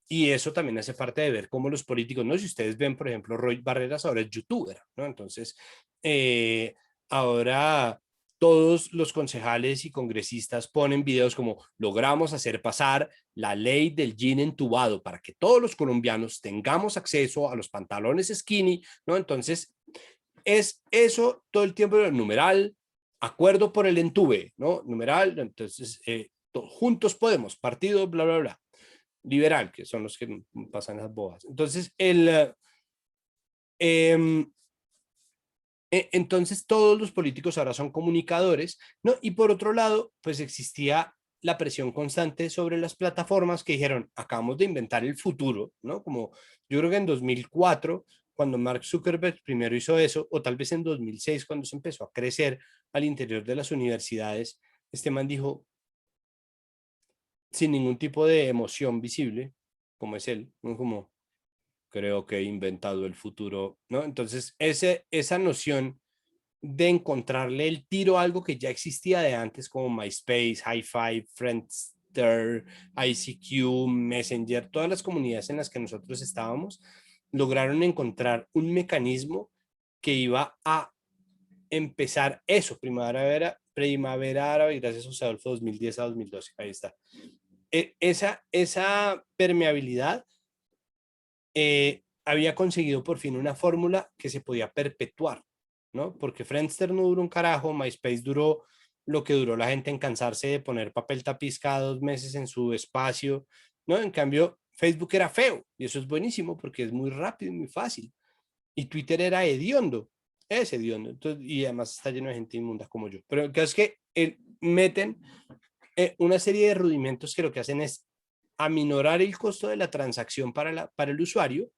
Y eso también hace parte de ver cómo los políticos, ¿no? Si ustedes ven, por ejemplo, Roy Barreras ahora es youtuber, ¿no? Entonces, eh, ahora todos los concejales y congresistas ponen videos como logramos hacer pasar la ley del jean entubado para que todos los colombianos tengamos acceso a los pantalones skinny, ¿no? Entonces, es eso todo el tiempo, el numeral, acuerdo por el entube, ¿no? Numeral, entonces, juntos podemos, partido, bla, bla, bla, liberal, que son los que pasan esas bodas. Entonces, entonces todos los políticos ahora son comunicadores, ¿no? Y por otro lado, pues existía la presión constante sobre las plataformas que dijeron, acabamos de inventar el futuro, ¿no? Como yo creo que en 2004, cuando Mark Zuckerberg primero hizo eso, o tal vez en 2006, cuando se empezó a crecer al interior de las universidades, este man dijo, sin ningún tipo de emoción visible, como es él, ¿no? Como creo que he inventado el futuro, ¿no? Entonces, esa noción de encontrarle el tiro a algo que ya existía de antes, como MySpace, Hi5, Friendster, ICQ, Messenger, todas las comunidades en las que nosotros estábamos, lograron encontrar un mecanismo que iba a empezar eso, primavera árabe, gracias a José Adolfo, 2010 a 2012, ahí está. Esa permeabilidad había conseguido por fin una fórmula que se podía perpetuar, ¿no? Porque Friendster no duró un carajo, MySpace duró lo que duró la gente en cansarse de poner papel tapiz cada 2 meses en su espacio, ¿no? En cambio, Facebook era feo y eso es buenísimo porque es muy rápido y muy fácil. Y Twitter era hediondo, es hediondo. Entonces, y además está lleno de gente inmunda como yo. Pero el caso es que meten una serie de rudimentos que lo que hacen es aminorar el costo de la transacción para el usuario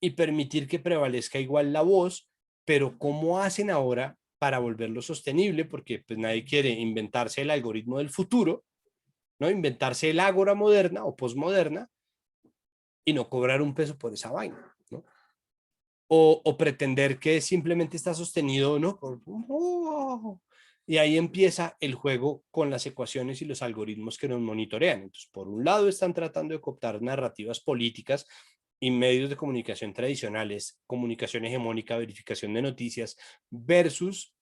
y permitir que prevalezca igual la voz, pero ¿cómo hacen ahora para volverlo sostenible? Porque pues nadie quiere inventarse el algoritmo del futuro, ¿no? Inventarse el ágora moderna o posmoderna y no cobrar un peso por esa vaina, ¿no? O pretender que simplemente está sostenido, ¿no? Y ahí empieza el juego con las ecuaciones y los algoritmos que nos monitorean. Entonces, por un lado, están tratando de cooptar narrativas políticas y medios de comunicación tradicionales, comunicación hegemónica, verificación de noticias, versus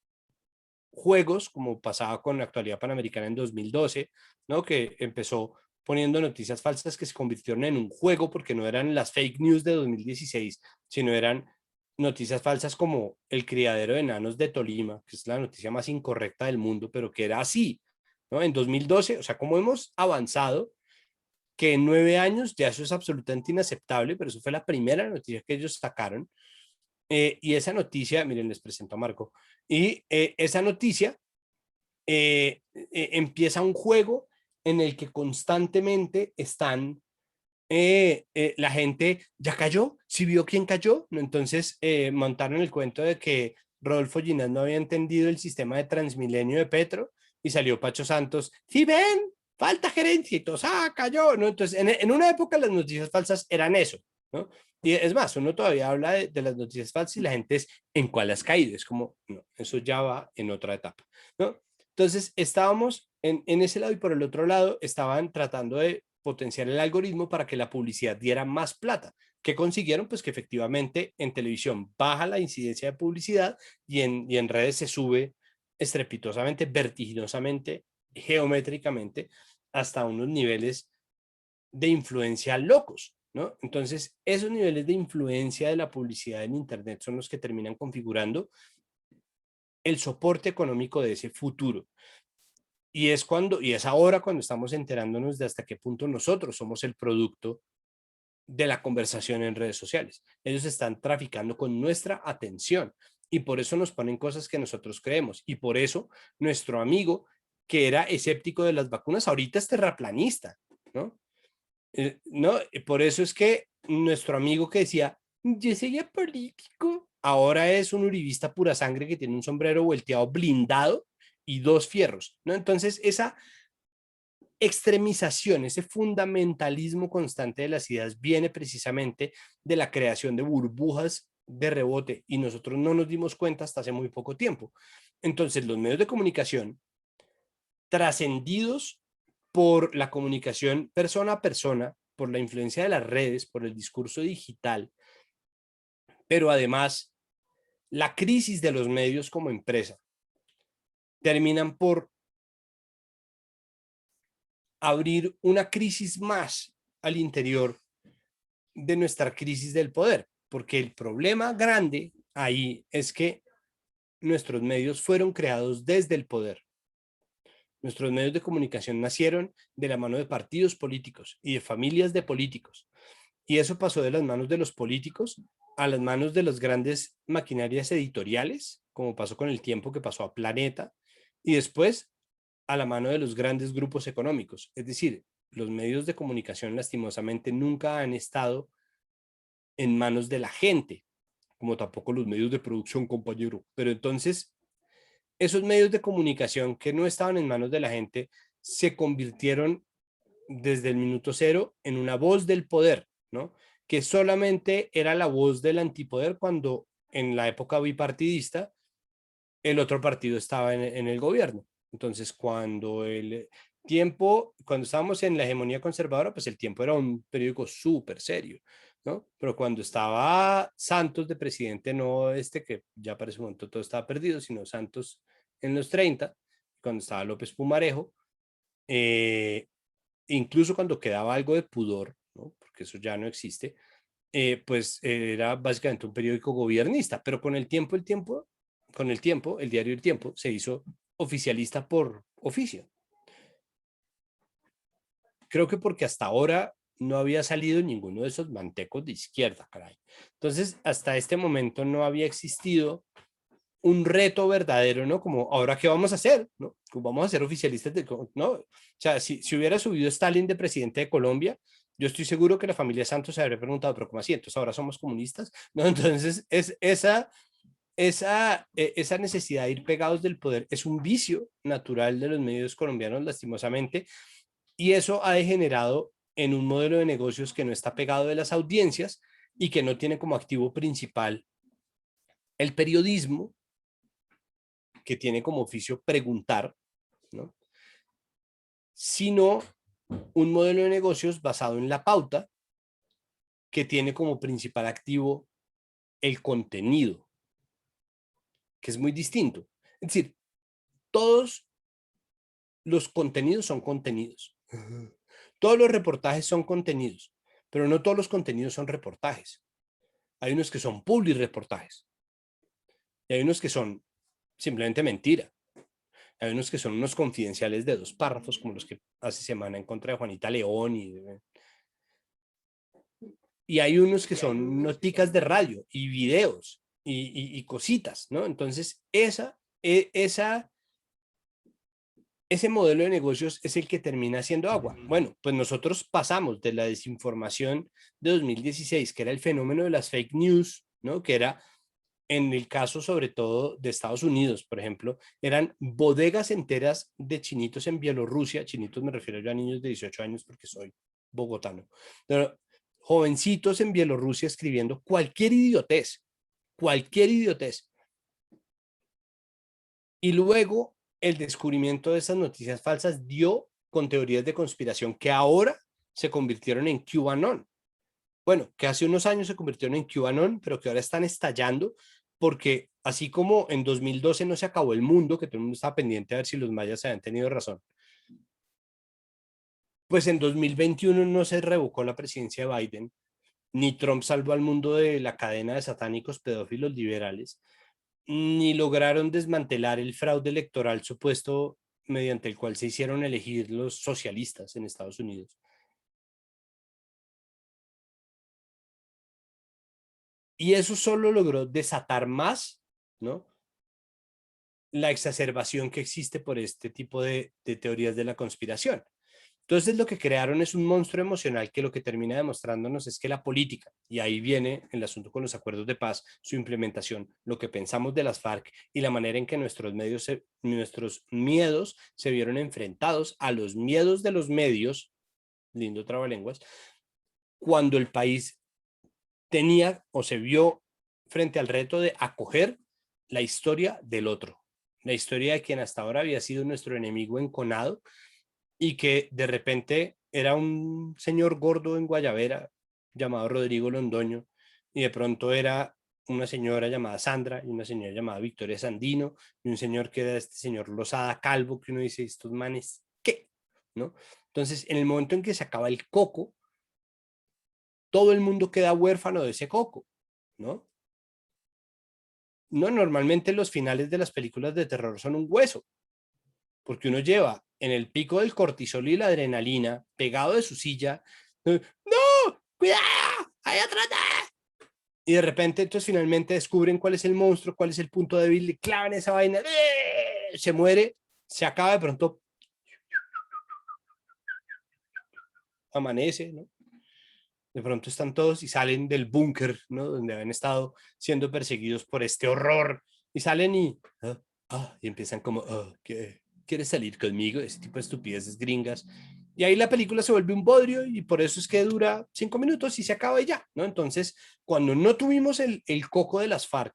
juegos, como pasaba con la Actualidad Panamericana en 2012, ¿no? Que empezó poniendo noticias falsas que se convirtieron en un juego porque no eran las fake news de 2016, sino eran noticias falsas como el criadero de enanos de Tolima, que es la noticia más incorrecta del mundo, pero que era así, ¿no? En 2012, o sea, cómo hemos avanzado, que en 9 años ya eso es absolutamente inaceptable, pero eso fue la primera noticia que ellos sacaron. Y esa noticia, miren, les presento a Marco, y esa noticia empieza un juego en el que constantemente están la gente, ¿ya cayó? ¿Sí vio quién cayó? ¿No? Entonces montaron el cuento de que Rodolfo Ginás no había entendido el sistema de Transmilenio de Petro y salió Pacho Santos, ¿sí ven? Falta gerencia y todos, cayó, ¿no? Entonces, en una época las noticias falsas eran eso, ¿no? Y es más, uno todavía habla de las noticias falsas y la gente es, ¿en cuál has caído? Es como, no, eso ya va en otra etapa, ¿no? Entonces, estábamos en ese lado y por el otro lado estaban tratando de potenciar el algoritmo para que la publicidad diera más plata. ¿Qué consiguieron? Pues que efectivamente en televisión baja la incidencia de publicidad y en redes se sube estrepitosamente, vertiginosamente, geométricamente, hasta unos niveles de influencia locos, ¿no? Entonces, esos niveles de influencia de la publicidad en Internet son los que terminan configurando el soporte económico de ese futuro. Y es ahora cuando estamos enterándonos de hasta qué punto nosotros somos el producto de la conversación en redes sociales. Ellos están traficando con nuestra atención y por eso nos ponen cosas que nosotros creemos. Y por eso nuestro amigo que era escéptico de las vacunas ahorita es terraplanista, ¿no? ¿No? Por eso es que nuestro amigo que decía, yo sería político, ahora es un uribista pura sangre que tiene un sombrero volteado blindado y 2 fierros, ¿no? Entonces, esa extremización, ese fundamentalismo constante de las ideas viene precisamente de la creación de burbujas de rebote y nosotros no nos dimos cuenta hasta hace muy poco tiempo. Entonces, los medios de comunicación trascendidos por la comunicación persona a persona, por la influencia de las redes, por el discurso digital, pero además la crisis de los medios como empresa, terminan por abrir una crisis más al interior de nuestra crisis del poder, porque el problema grande ahí es que nuestros medios fueron creados desde el poder. Nuestros medios de comunicación nacieron de la mano de partidos políticos y de familias de políticos. Y eso pasó de las manos de los políticos a las manos de las grandes maquinarias editoriales, como pasó con el tiempo que pasó a Planeta, y después a la mano de los grandes grupos económicos. Es decir, los medios de comunicación lastimosamente nunca han estado en manos de la gente, como tampoco los medios de producción, compañero. Pero entonces, esos medios de comunicación que no estaban en manos de la gente se convirtieron desde el minuto cero en una voz del poder, ¿no? Que solamente era la voz del antipoder cuando en la época bipartidista el otro partido estaba en el gobierno. Entonces, cuando cuando estábamos en la hegemonía conservadora, pues el Tiempo era un periódico súper serio, ¿no? Pero cuando estaba Santos de presidente, no que ya para ese momento todo estaba perdido, sino Santos en los 30, cuando estaba López Pumarejo, incluso cuando quedaba algo de pudor, ¿no? Porque eso ya no existe, pues era básicamente un periódico gobernista, pero con el tiempo, el diario El Tiempo se hizo oficialista por oficio. Creo que porque hasta ahora no había salido ninguno de esos mantecos de izquierda, caray. Entonces, hasta este momento no había existido un reto verdadero, ¿no? Como, ¿ahora qué vamos a hacer? ¿No? Vamos a ser oficialistas ¿no? O sea, si hubiera subido Stalin de presidente de Colombia, yo estoy seguro que la familia Santos se habría preguntado, ¿pero cómo así? ¿Entonces ahora somos comunistas? ¿No? Entonces, esa necesidad de ir pegados del poder es un vicio natural de los medios colombianos, lastimosamente, y eso ha degenerado en un modelo de negocios que no está pegado de las audiencias y que no tiene como activo principal el periodismo, que tiene como oficio preguntar, ¿no? Sino un modelo de negocios basado en la pauta, que tiene como principal activo el contenido, que es muy distinto. Es decir, todos los contenidos son contenidos. Todos los reportajes son contenidos, pero no todos los contenidos son reportajes. Hay unos que son public reportajes y hay unos que son simplemente mentira. Hay unos que son unos confidenciales de 2 párrafos, como los que hace semana en contra de Juanita León. Y hay unos que son noticas de radio y videos y cositas, ¿no? Entonces, ese modelo de negocios es el que termina haciendo agua. Bueno, pues nosotros pasamos de la desinformación de 2016, que era el fenómeno de las fake news, ¿no? Que era, en el caso sobre todo de Estados Unidos, por ejemplo, eran bodegas enteras de chinitos en Bielorrusia. Chinitos me refiero yo a niños de 18 años porque soy bogotano. Pero jovencitos en Bielorrusia escribiendo cualquier idiotez. Y luego el descubrimiento de esas noticias falsas dio con teorías de conspiración que ahora se convirtieron en QAnon. Bueno, que hace unos años se convirtieron en QAnon, pero que ahora están estallando porque así como en 2012 no se acabó el mundo, que todo el mundo estaba pendiente a ver si los mayas habían tenido razón, pues en 2021 no se revocó la presidencia de Biden, ni Trump salvó al mundo de la cadena de satánicos pedófilos liberales, ni lograron desmantelar el fraude electoral supuesto mediante el cual se hicieron elegir los socialistas en Estados Unidos. Y eso solo logró desatar más, ¿no?, la exacerbación que existe por este tipo de teorías de la conspiración. Entonces lo que crearon es un monstruo emocional que lo que termina demostrándonos es que la política, y ahí viene el asunto con los acuerdos de paz, su implementación, lo que pensamos de las FARC y la manera en que nuestros miedos se vieron enfrentados a los miedos de los medios, lindo trabalenguas, cuando el país tenía o se vio frente al reto de acoger la historia del otro, la historia de quien hasta ahora había sido nuestro enemigo enconado y que de repente era un señor gordo en Guayavera llamado Rodrigo Londoño y de pronto era una señora llamada Sandra y una señora llamada Victoria Sandino y un señor que era este señor Lozada Calvo, que uno dice, estos manes, ¿qué? ¿No? Entonces, en el momento en que se acaba el coco, todo el mundo queda huérfano de ese coco, ¿no? No, normalmente los finales de las películas de terror son un hueso, porque uno lleva en el pico del cortisol y la adrenalina, pegado de su silla, ¡no! ¡Cuidado! ¡Hay atrás! Y de repente, entonces finalmente descubren cuál es el monstruo, cuál es el punto débil, le clavan esa vaina, se muere, se acaba de pronto, amanece, ¿no? De pronto están todos y salen del búnker, ¿no?, donde habían estado siendo perseguidos por este horror, y salen y empiezan como, ¿quieres salir conmigo? Ese tipo de estupideces gringas. Y ahí la película se vuelve un bodrio y por eso es que dura 5 minutos y se acaba y ya, ¿no? Entonces, cuando no tuvimos el coco de las FARC,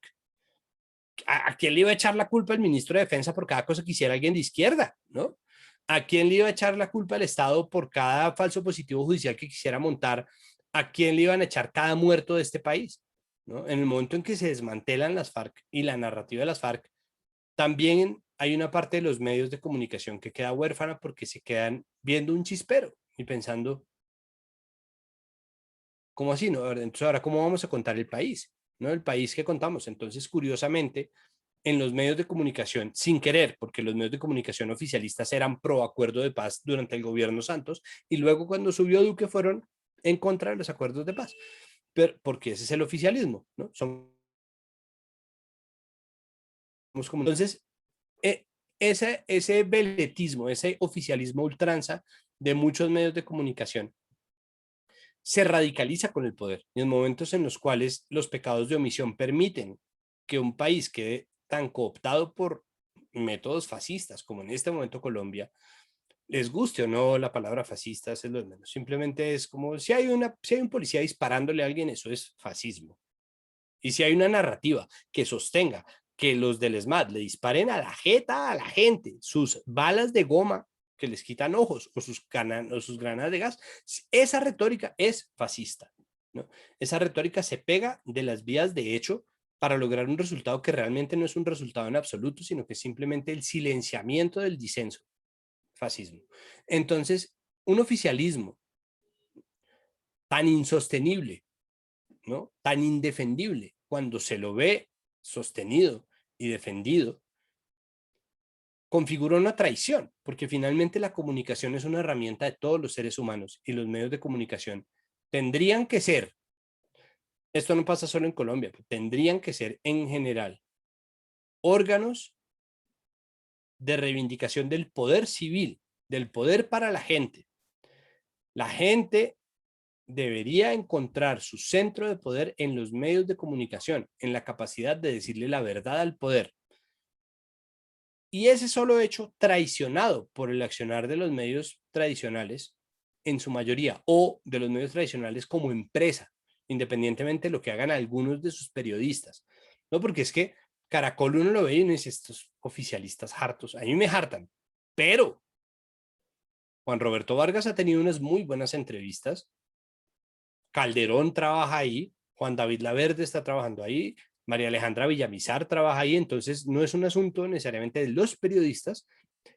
¿a quién le iba a echar la culpa al ministro de Defensa por cada cosa que hiciera alguien de izquierda, ¿no? ¿A quién le iba a echar la culpa al Estado por cada falso positivo judicial que quisiera montar? ¿A quién le iban a echar cada muerto de este país? ¿No? En el momento en que se desmantelan las FARC y la narrativa de las FARC, también hay una parte de los medios de comunicación que queda huérfana porque se quedan viendo un chispero y pensando, ¿cómo así? ¿No? Entonces, ahora, ¿cómo vamos a contar el país? ¿No? El país que contamos. Entonces, curiosamente, en los medios de comunicación, sin querer, porque los medios de comunicación oficialistas eran pro acuerdo de paz durante el gobierno Santos, y luego cuando subió Duque fueron en contra de los acuerdos de paz. Pero, porque ese es el oficialismo, ¿no? Somos como... Entonces, ese veletismo, ese oficialismo ultranza de muchos medios de comunicación se radicaliza con el poder. Y en momentos en los cuales los pecados de omisión permiten que un país quede tan cooptado por métodos fascistas, como en este momento Colombia, les guste o no la palabra fascista, es lo de menos. Simplemente es como si hay un policía disparándole a alguien, eso es fascismo. Y si hay una narrativa que sostenga que los del ESMAD le disparen a la jeta a la gente, sus balas de goma que les quitan ojos o sus granadas de gas, esa retórica es fascista, ¿no? Esa retórica se pega de las vías de hecho para lograr un resultado que realmente no es un resultado en absoluto, sino que es simplemente el silenciamiento del disenso. Fascismo. Entonces, un oficialismo tan insostenible, ¿no? Tan indefendible, cuando se lo ve sostenido y defendido, configura una traición, porque finalmente la comunicación es una herramienta de todos los seres humanos y los medios de comunicación tendrían que ser, esto no pasa solo en Colombia, tendrían que ser en general órganos de reivindicación del poder civil, del poder para la gente. La gente debería encontrar su centro de poder en los medios de comunicación, en la capacidad de decirle la verdad al poder. Y ese solo hecho traicionado por el accionar de los medios tradicionales, en su mayoría, o de los medios tradicionales como empresa, independientemente de lo que hagan algunos de sus periodistas. No, porque es que Caracol uno lo ve y uno dice, estos oficialistas hartos, a mí me hartan, pero Juan Roberto Vargas ha tenido unas muy buenas entrevistas, Calderón trabaja ahí, Juan David Laverde está trabajando ahí, María Alejandra Villamizar trabaja ahí, entonces no es un asunto necesariamente de los periodistas,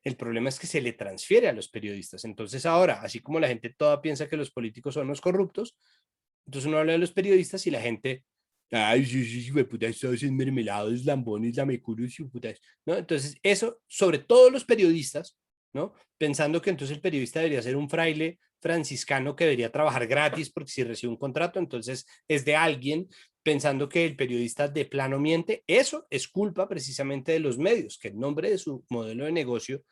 el problema es que se le transfiere a los periodistas. Entonces ahora, así como la gente toda piensa que los políticos son los corruptos, entonces uno habla de los periodistas y la gente, ay, sí, sí, sí, puta, estos mermelados, lambones, lamecuros, putas, ¿no? Entonces eso, sobre todo los periodistas, ¿no? Pensando que entonces el periodista debería ser un fraile franciscano que debería trabajar gratis porque si recibe un contrato, entonces es de alguien, pensando que el periodista de plano miente. Eso es culpa precisamente de los medios, que en nombre de su modelo de negocio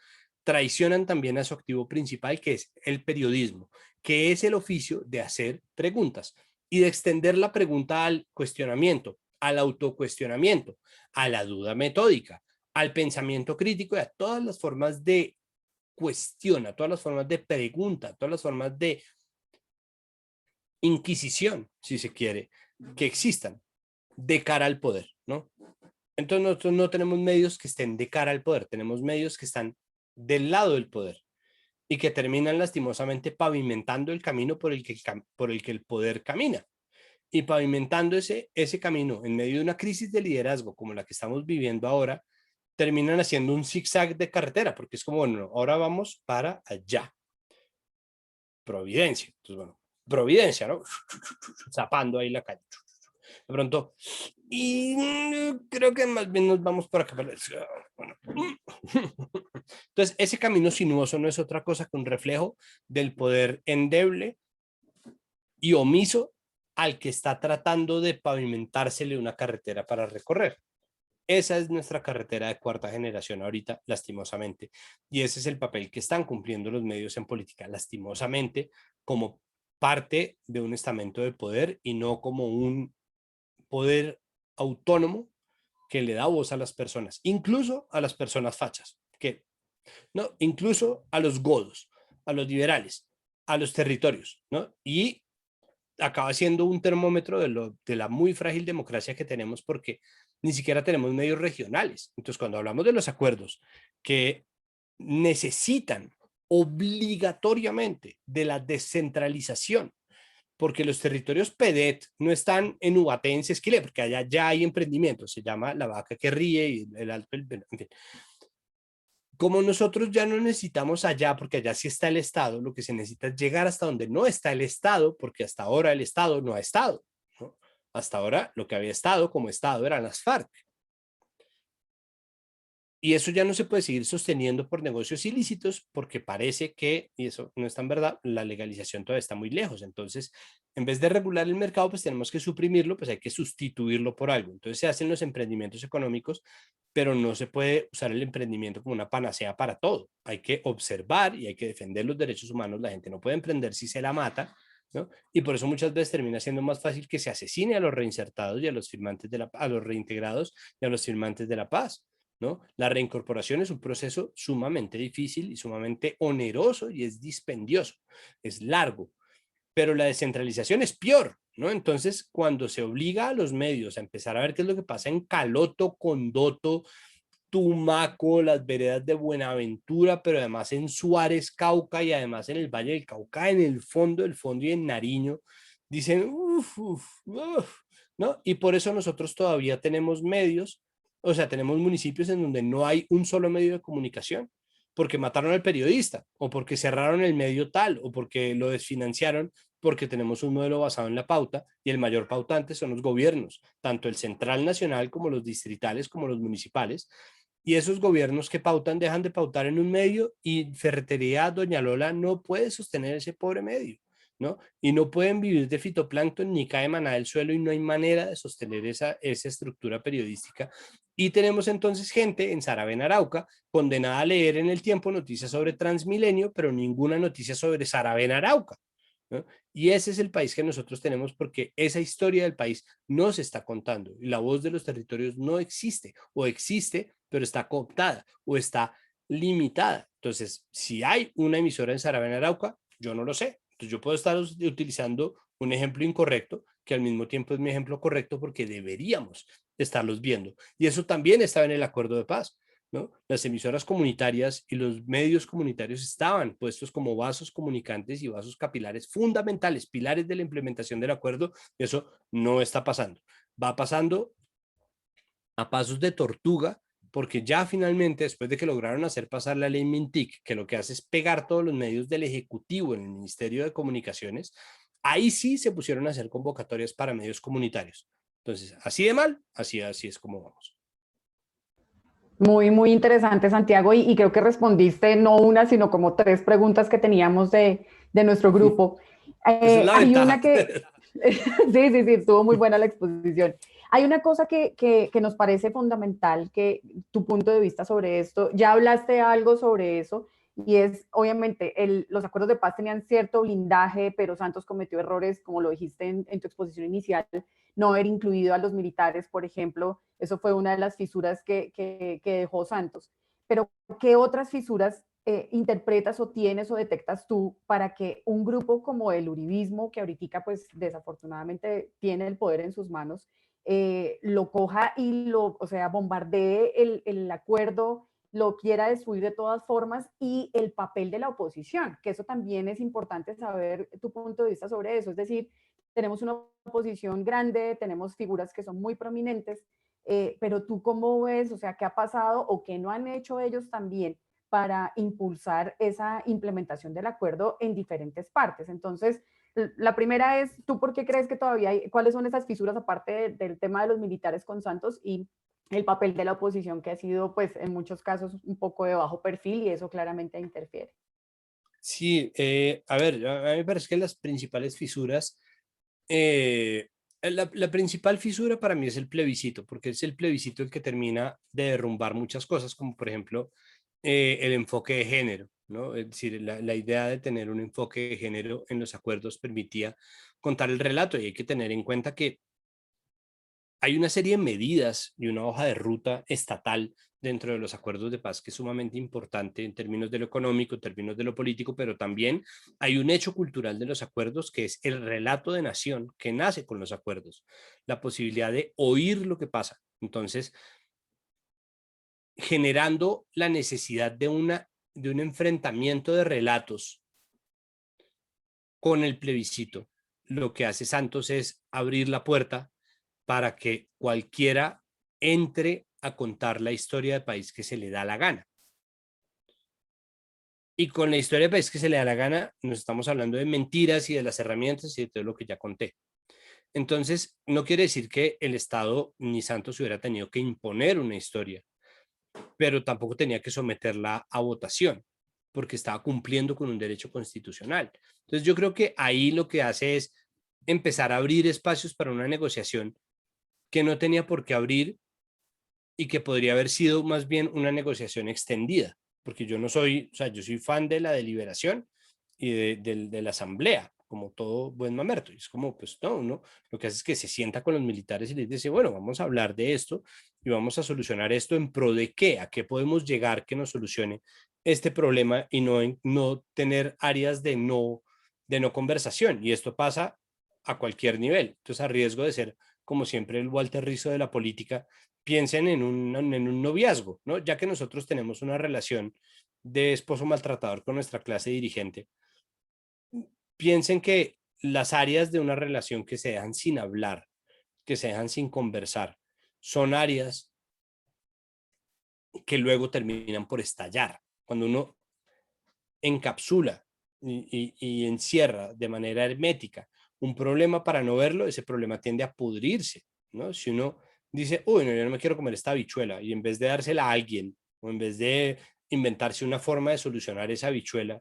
traicionan también a su activo principal, que es el periodismo, que es el oficio de hacer preguntas y de extender la pregunta al cuestionamiento, al autocuestionamiento, a la duda metódica, al pensamiento crítico y a todas las formas de cuestión, a todas las formas de pregunta, a todas las formas de inquisición, si se quiere, que existan de cara al poder, ¿no? Entonces nosotros no tenemos medios que estén de cara al poder, tenemos medios que están del lado del poder y que terminan lastimosamente pavimentando el camino por el que el poder camina. Y pavimentando ese camino en medio de una crisis de liderazgo como la que estamos viviendo ahora, terminan haciendo un zigzag de carretera, porque es como, bueno, ahora vamos para allá. Providencia. Entonces, bueno, Providencia, ¿no? Zapando ahí la calle. De pronto, y creo que más bien nos vamos por acá. Bueno. Entonces, ese camino sinuoso no es otra cosa que un reflejo del poder endeble y omiso al que está tratando de pavimentársele una carretera para recorrer. Esa es nuestra carretera de cuarta generación ahorita, lastimosamente. Y ese es el papel que están cumpliendo los medios en política, lastimosamente, como parte de un estamento de poder y no como un poder autónomo que le da voz a las personas, incluso a las personas fachas, que no, incluso a los godos, a los liberales, a los territorios, ¿no? Y acaba siendo un termómetro de la muy frágil democracia que tenemos, porque ni siquiera tenemos medios regionales. Entonces, cuando hablamos de los acuerdos que necesitan obligatoriamente de la descentralización, porque los territorios PEDET no están en Ubaté, en Sesquilé, porque allá ya hay emprendimiento, se llama La Vaca que Ríe y el Alto, en fin. Como nosotros ya no necesitamos allá, porque allá sí está el Estado, lo que se necesita es llegar hasta donde no está el Estado, porque hasta ahora el Estado no ha estado, ¿no? Hasta ahora lo que había estado como Estado eran las FARC. Y eso ya no se puede seguir sosteniendo por negocios ilícitos, porque parece que, y eso no es tan verdad, la legalización todavía está muy lejos. Entonces, en vez de regular el mercado, pues tenemos que suprimirlo, pues hay que sustituirlo por algo. Entonces se hacen los emprendimientos económicos, pero no se puede usar el emprendimiento como una panacea para todo. Hay que observar y hay que defender los derechos humanos. La gente no puede emprender si se la mata, ¿no? Y por eso muchas veces termina siendo más fácil que se asesine a los reinsertados y a los firmantes a los reintegrados y a los firmantes de la paz, ¿no? La reincorporación es un proceso sumamente difícil y sumamente oneroso y es dispendioso, es largo, pero la descentralización es peor, ¿no? Entonces, cuando se obliga a los medios a empezar a ver qué es lo que pasa en Caloto, Condoto, Tumaco, las veredas de Buenaventura, pero además en Suárez, Cauca y además en el Valle del Cauca, en el fondo del fondo y en Nariño, dicen, ¿no? Y por eso nosotros todavía tenemos medios, o sea, tenemos municipios en donde no hay un solo medio de comunicación, porque mataron al periodista, o porque cerraron el medio tal, o porque lo desfinanciaron, porque tenemos un modelo basado en la pauta, y el mayor pautante son los gobiernos, tanto el central nacional como los distritales, como los municipales, y esos gobiernos que pautan dejan de pautar en un medio y Ferretería Doña Lola no puede sostener ese pobre medio, ¿no? Y no pueden vivir de fitoplancton ni cae maná del suelo y no hay manera de sostener esa estructura periodística. Y tenemos entonces gente en Saravena, Arauca, condenada a leer en El Tiempo noticias sobre Transmilenio, pero ninguna noticia sobre Saravena, Arauca, ¿no? Y ese es el país que nosotros tenemos, porque esa historia del país no se está contando y la voz de los territorios no existe, o existe, pero está cooptada o está limitada. Entonces, si hay una emisora en Saravena, Arauca, yo no lo sé. Entonces, yo puedo estar utilizando un ejemplo incorrecto, que al mismo tiempo es mi ejemplo correcto, porque deberíamos estarlos viendo. Y eso también estaba en el acuerdo de paz, ¿no? Las emisoras comunitarias y los medios comunitarios estaban puestos como vasos comunicantes y vasos capilares fundamentales, pilares de la implementación del acuerdo. Eso no está pasando. Va pasando a pasos de tortuga, porque ya finalmente, después de que lograron hacer pasar la ley Mintic, que lo que hace es pegar todos los medios del Ejecutivo en el Ministerio de Comunicaciones, ahí sí se pusieron a hacer convocatorias para medios comunitarios. Entonces, así de mal, así es como vamos. Muy, muy interesante, Santiago, y creo que respondiste no una, sino como tres preguntas que teníamos de nuestro grupo. Esa es la Hay ventaja. una que, sí, estuvo muy buena la exposición. Hay una cosa que nos parece fundamental, que tu punto de vista sobre esto, ya hablaste algo sobre eso, y es, obviamente, los acuerdos de paz tenían cierto blindaje, pero Santos cometió errores, como lo dijiste en tu exposición inicial, no haber incluido a los militares, por ejemplo, eso fue una de las fisuras que dejó Santos. Pero, ¿qué otras fisuras interpretas o tienes o detectas tú para que un grupo como el uribismo, que ahorita pues desafortunadamente tiene el poder en sus manos, lo coja y o sea, bombardee el acuerdo, lo quiera destruir de todas formas, y el papel de la oposición, que eso también es importante saber tu punto de vista sobre eso? Es decir, tenemos una oposición grande, tenemos figuras que son muy prominentes, pero tú cómo ves, o sea, qué ha pasado o qué no han hecho ellos también para impulsar esa implementación del acuerdo en diferentes partes. Entonces, la primera es, ¿tú por qué crees que todavía hay, cuáles son esas fisuras aparte del tema de los militares con Santos y el papel de la oposición, que ha sido, pues, en muchos casos un poco de bajo perfil, y eso claramente interfiere? Sí, a ver, a mí me parece que las principales fisuras, la principal fisura para mí es el plebiscito, porque es el plebiscito el que termina de derrumbar muchas cosas, como por ejemplo el enfoque de género, ¿no? Es decir, la idea de tener un enfoque de género en los acuerdos permitía contar el relato, y hay que tener en cuenta que hay una serie de medidas y una hoja de ruta estatal dentro de los acuerdos de paz que es sumamente importante en términos de lo económico, en términos de lo político, pero también hay un hecho cultural de los acuerdos que es el relato de nación que nace con los acuerdos, la posibilidad de oír lo que pasa. Entonces, generando la necesidad de un enfrentamiento de relatos con el plebiscito. Lo que hace Santos es abrir la puerta para que cualquiera entre a contar la historia del país que se le da la gana. Y con la historia del país que se le da la gana, nos estamos hablando de mentiras y de las herramientas y de todo lo que ya conté. Entonces, no quiere decir que el Estado ni Santos hubiera tenido que imponer una historia, pero tampoco tenía que someterla a votación, porque estaba cumpliendo con un derecho constitucional. Entonces, yo creo que ahí lo que hace es empezar a abrir espacios para una negociación que no tenía por qué abrir y que podría haber sido más bien una negociación extendida, porque yo no soy, o sea, yo soy fan de la deliberación y de la asamblea, como todo buen mamerto. Y es como, pues no, uno lo que hace es que se sienta con los militares y les dice, bueno, vamos a hablar de esto y vamos a solucionar esto en pro de qué, a qué podemos llegar que nos solucione este problema y no tener áreas de no conversación. Y esto pasa a cualquier nivel. Entonces, a riesgo de ser, como siempre, el Walter Rizzo de la política, piensen en un noviazgo, ¿no? Ya que nosotros tenemos una relación de esposo maltratador con nuestra clase dirigente, piensen que las áreas de una relación que se dejan sin hablar, que se dejan sin conversar, son áreas que luego terminan por estallar. Cuando uno encapsula y encierra de manera hermética un problema para no verlo, ese problema tiende a pudrirse, ¿no? Si uno dice, uy, no, yo no me quiero comer esta habichuela, y en vez de dársela a alguien, o en vez de inventarse una forma de solucionar esa habichuela,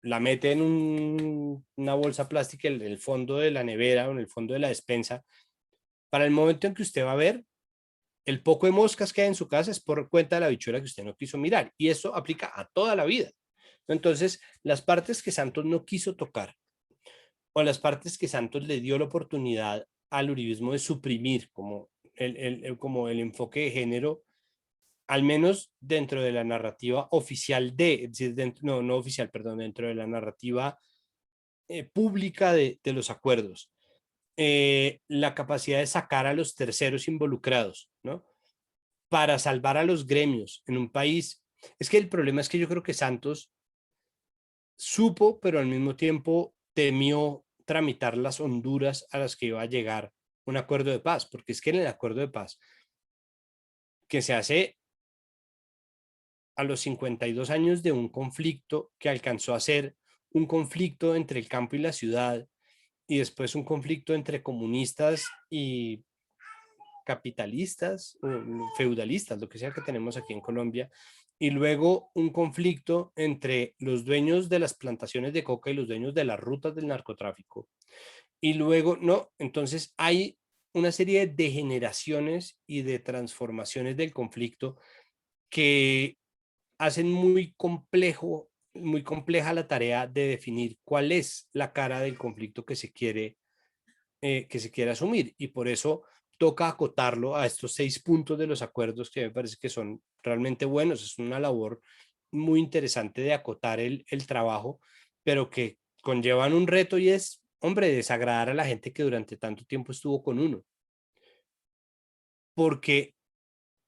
la mete en una bolsa plástica en el fondo de la nevera o en el fondo de la despensa, para el momento en que usted va a ver, el poco de moscas que hay en su casa es por cuenta de la habichuela que usted no quiso mirar, y eso aplica a toda la vida. Entonces, las partes que Santos no quiso tocar, o las partes que Santos le dio la oportunidad al uribismo de suprimir, como como el enfoque de género, al menos dentro de la narrativa oficial es decir, no oficial, perdón, dentro de la narrativa pública de los acuerdos, la capacidad de sacar a los terceros involucrados, ¿no? Para salvar a los gremios en un país. Es que el problema es que yo creo que Santos supo, pero al mismo tiempo temió tramitar las honduras a las que iba a llegar un acuerdo de paz, porque es que en el acuerdo de paz que se hace a los 52 años de un conflicto que alcanzó a ser un conflicto entre el campo y la ciudad, y después un conflicto entre comunistas y capitalistas, o feudalistas, lo que sea que tenemos aquí en Colombia, y luego un conflicto entre los dueños de las plantaciones de coca y los dueños de las rutas del narcotráfico. Y luego, no, entonces hay una serie de degeneraciones y de transformaciones del conflicto que hacen muy compleja la tarea de definir cuál es la cara del conflicto que se quiere asumir. Y por eso toca acotarlo a estos 6 puntos de los acuerdos que me parece que son realmente buenos. Es una labor muy interesante de acotar el trabajo, pero que conllevan un reto y es, hombre, desagradar a la gente que durante tanto tiempo estuvo con uno. Porque,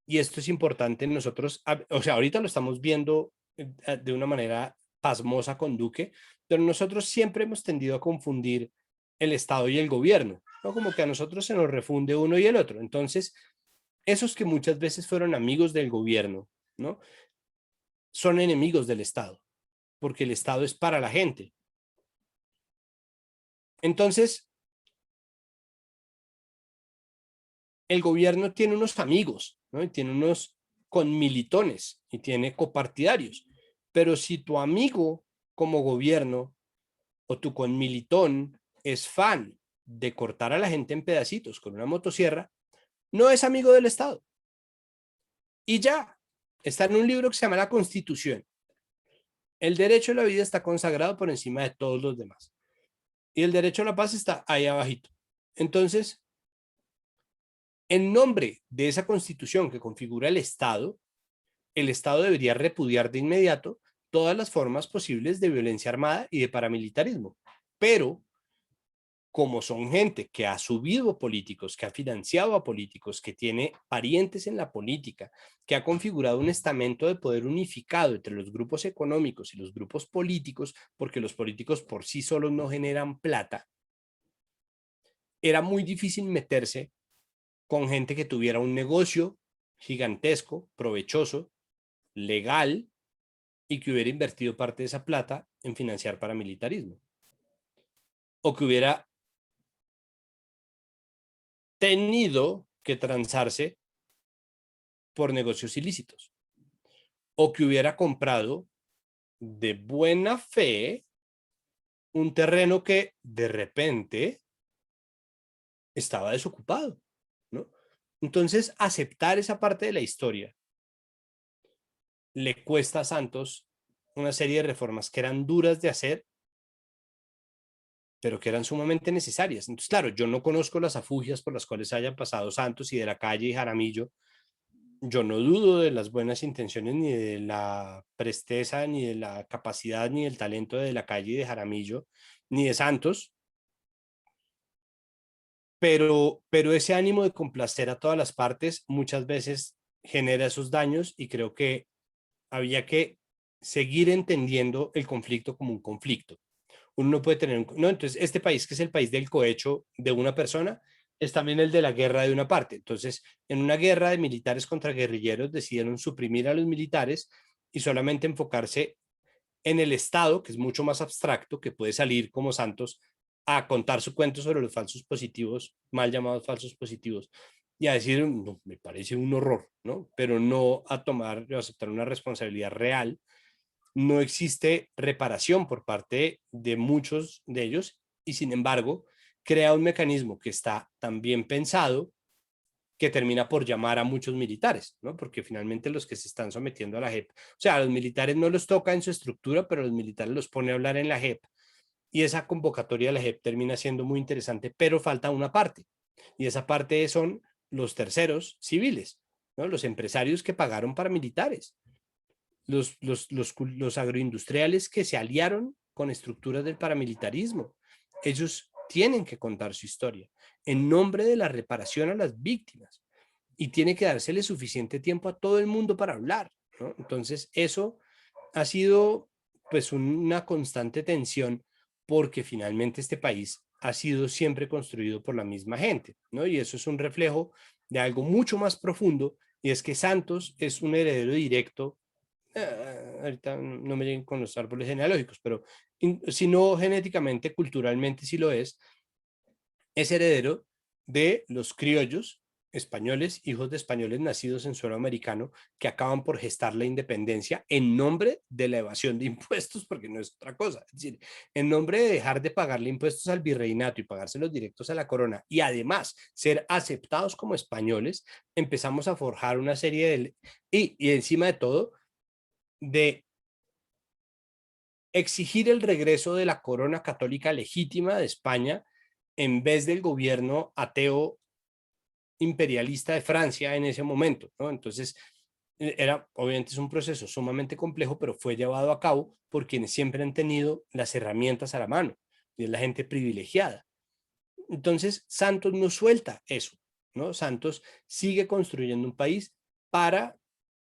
y esto es importante, nosotros, o sea, ahorita lo estamos viendo de una manera pasmosa con Duque, pero nosotros siempre hemos tendido a confundir el Estado y el gobierno, ¿no? Como que a nosotros se nos refunde uno y el otro. Entonces, esos que muchas veces fueron amigos del gobierno, ¿no? Son enemigos del Estado, porque el Estado es para la gente. Entonces, el gobierno tiene unos amigos, ¿no? Y tiene unos conmilitones y tiene copartidarios. Pero si tu amigo como gobierno o tu conmilitón es fan de cortar a la gente en pedacitos con una motosierra, no es amigo del Estado. Y ya, está en un libro que se llama La Constitución. El derecho a la vida está consagrado por encima de todos los demás. Y el derecho a la paz está ahí abajito. Entonces, en nombre de esa Constitución que configura el Estado, el Estado debería repudiar de inmediato todas las formas posibles de violencia armada y de paramilitarismo. Pero como son gente que ha subido políticos, que ha financiado a políticos, que tiene parientes en la política, que ha configurado un estamento de poder unificado entre los grupos económicos y los grupos políticos, porque los políticos por sí solos no generan plata, era muy difícil meterse con gente que tuviera un negocio gigantesco, provechoso, legal, y que hubiera invertido parte de esa plata en financiar paramilitarismo. O que hubiera tenido que transarse por negocios ilícitos. O que hubiera comprado de buena fe un terreno que de repente estaba desocupado, ¿no? Entonces, aceptar esa parte de la historia le cuesta a Santos una serie de reformas que eran duras de hacer, pero que eran sumamente necesarias. Entonces, claro, yo no conozco las afugias por las cuales hayan pasado Santos y de la calle y Jaramillo. Yo no dudo de las buenas intenciones, ni de la presteza, ni de la capacidad, ni del talento de la calle y de Jaramillo, ni de Santos, pero ese ánimo de complacer a todas las partes muchas veces genera esos daños, y creo que había que seguir entendiendo el conflicto como un conflicto. Uno no puede tener no, entonces este país, que es el país del cohecho de una persona, es también el de la guerra de una parte. Entonces, en una guerra de militares contra guerrilleros, decidieron suprimir a los militares y solamente enfocarse en el Estado, que es mucho más abstracto, que puede salir como Santos a contar su cuento sobre los falsos positivos, mal llamados falsos positivos, y a decir, no, me parece un horror, ¿no? Pero no a tomar o aceptar una responsabilidad real. No existe reparación por parte de muchos de ellos, y sin embargo crea un mecanismo que está tan bien pensado que termina por llamar a muchos militares, ¿no? Porque finalmente los que se están sometiendo a la JEP, o sea, a los militares no los toca en su estructura, pero los militares los pone a hablar en la JEP, y esa convocatoria de la JEP termina siendo muy interesante, pero falta una parte, y esa parte son los terceros civiles, ¿no? Los empresarios que pagaron para militares, los agroindustriales que se aliaron con estructuras del paramilitarismo. Ellos tienen que contar su historia en nombre de la reparación a las víctimas, y tiene que dársele suficiente tiempo a todo el mundo para hablar, ¿no? Entonces eso ha sido pues una constante tensión, porque finalmente este país ha sido siempre construido por la misma gente, ¿no? Y eso es un reflejo de algo mucho más profundo, y es que Santos es un heredero directo. Ahorita no me lleguen con los árboles genealógicos, pero si no genéticamente, culturalmente sí lo es heredero de los criollos españoles, hijos de españoles nacidos en suelo americano, que acaban por gestar la independencia en nombre de la evasión de impuestos, porque no es otra cosa. Es decir, en nombre de dejar de pagarle impuestos al virreinato y pagárselos directos a la corona, y además ser aceptados como españoles, empezamos a forjar una serie de... y encima de todo, de exigir el regreso de la corona católica legítima de España en vez del gobierno ateo imperialista de Francia en ese momento, ¿no? Entonces, obviamente es un proceso sumamente complejo, pero fue llevado a cabo por quienes siempre han tenido las herramientas a la mano, y es la gente privilegiada. Entonces, Santos no suelta eso, ¿no? Santos sigue construyendo un país para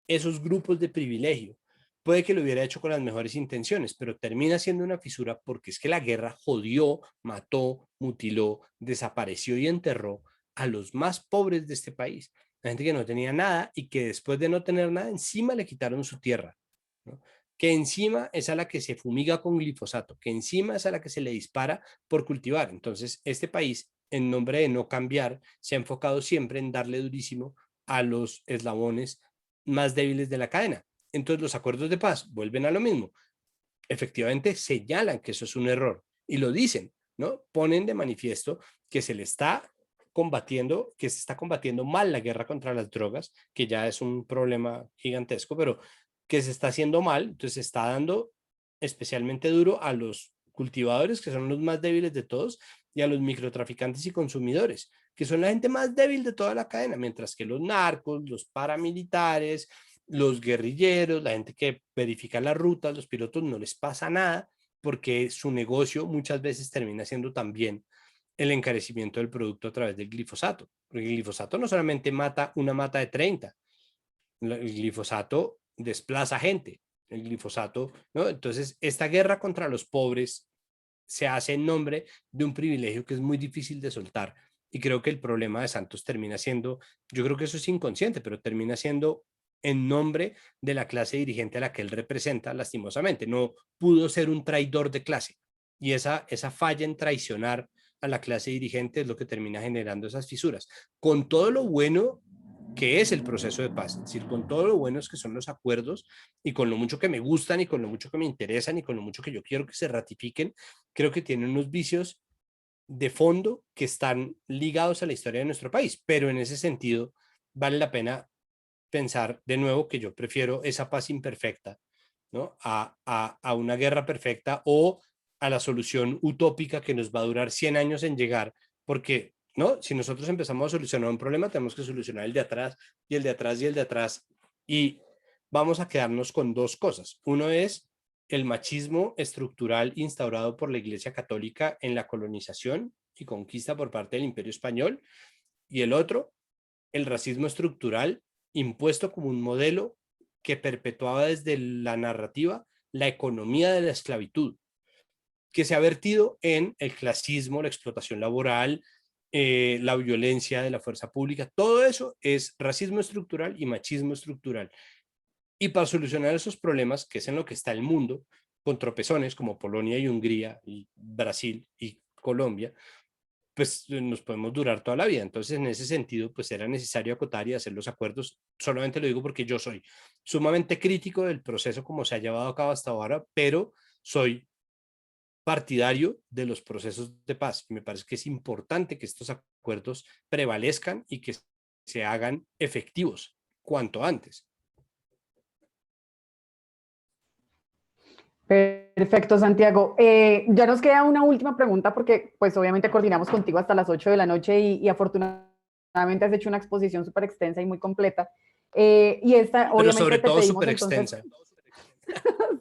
esos grupos de privilegio. Puede que lo hubiera hecho con las mejores intenciones, pero termina siendo una fisura, porque es que la guerra jodió, mató, mutiló, desapareció y enterró a los más pobres de este país. La gente que no tenía nada, y que después de no tener nada, encima le quitaron su tierra, ¿no? Que encima es a la que se fumiga con glifosato, que encima es a la que se le dispara por cultivar. Entonces, este país, en nombre de no cambiar, se ha enfocado siempre en darle durísimo a los eslabones más débiles de la cadena. Entonces los acuerdos de paz vuelven a lo mismo. Efectivamente señalan que eso es un error y lo dicen, ¿no? Ponen de manifiesto que se está combatiendo mal la guerra contra las drogas, que ya es un problema gigantesco, pero que se está haciendo mal. Entonces se está dando especialmente duro a los cultivadores, que son los más débiles de todos, y a los microtraficantes y consumidores, que son la gente más débil de toda la cadena, mientras que los narcos, los paramilitares, los guerrilleros, la gente que verifica las rutas, los pilotos, no les pasa nada porque su negocio muchas veces termina siendo también el encarecimiento del producto a través del glifosato. Porque el glifosato no solamente mata una mata de 30, el glifosato desplaza gente, el glifosato, ¿no? Entonces, esta guerra contra los pobres se hace en nombre de un privilegio que es muy difícil de soltar. Y creo que el problema de Santos termina siendo, yo creo que eso es inconsciente, pero termina siendo en nombre de la clase dirigente a la que él representa, lastimosamente. No pudo ser un traidor de clase. Y esa falla en traicionar a la clase dirigente es lo que termina generando esas fisuras. Con todo lo bueno que es el proceso de paz, es decir, con todo lo buenos que son los acuerdos y con lo mucho que me gustan y con lo mucho que me interesan y con lo mucho que yo quiero que se ratifiquen, creo que tienen unos vicios de fondo que están ligados a la historia de nuestro país, pero en ese sentido vale la pena pensar de nuevo que yo prefiero esa paz imperfecta, ¿no? a una guerra perfecta o a la solución utópica que nos va a durar 100 años en llegar, porque ¿no? Si nosotros empezamos a solucionar un problema, tenemos que solucionar el de atrás y el de atrás y el de atrás, y vamos a quedarnos con dos cosas. Uno es el machismo estructural instaurado por la Iglesia Católica en la colonización y conquista por parte del Imperio Español, y el otro, el racismo estructural impuesto como un modelo que perpetuaba desde la narrativa la economía de la esclavitud, que se ha vertido en el clasismo, la explotación laboral, la violencia de la fuerza pública. Todo eso es racismo estructural y machismo estructural. Y para solucionar esos problemas, que es en lo que está el mundo, con tropezones como Polonia y Hungría y Brasil y Colombia, pues nos podemos durar toda la vida. Entonces, en ese sentido, pues era necesario acotar y hacer los acuerdos. Solamente lo digo porque yo soy sumamente crítico del proceso como se ha llevado a cabo hasta ahora, pero soy partidario de los procesos de paz. Me parece que es importante que estos acuerdos prevalezcan y que se hagan efectivos cuanto antes. Perfecto, Santiago. Ya nos queda una última pregunta porque pues obviamente coordinamos contigo hasta las 8 de la noche y afortunadamente has hecho una exposición súper extensa y muy completa. Y esta pero obviamente sobre te todo pedimos súper entonces... extensa.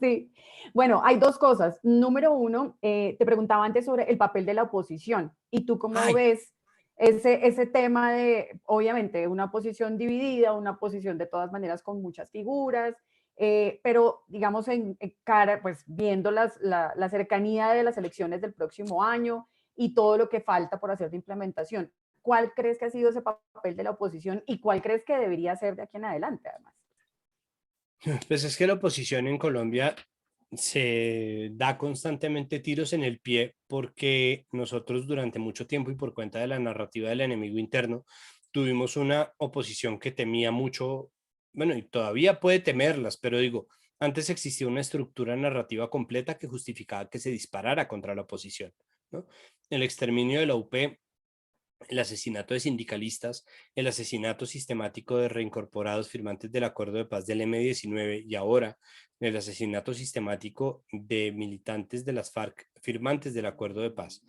Sí. Bueno, hay dos cosas. Número uno, te preguntaba antes sobre el papel de la oposición. ¿Y tú cómo Ay, ves ese tema de, obviamente, una oposición dividida, una oposición de todas maneras con muchas figuras, pero digamos en cara, pues viendo la cercanía de las elecciones del próximo año y todo lo que falta por hacer de implementación? ¿Cuál crees que ha sido ese papel de la oposición y cuál crees que debería ser de aquí en adelante, además? pues es que la oposición en Colombia se da constantemente tiros en el pie porque nosotros durante mucho tiempo y por cuenta de la narrativa del enemigo interno tuvimos una oposición que temía mucho, bueno, y todavía puede temerlas, pero digo, antes existía una estructura narrativa completa que justificaba que se disparara contra la oposición, ¿no? El exterminio de la UP, el asesinato de sindicalistas, el asesinato sistemático de reincorporados firmantes del acuerdo de paz del M-19 y ahora el asesinato sistemático de militantes de las FARC firmantes del acuerdo de paz.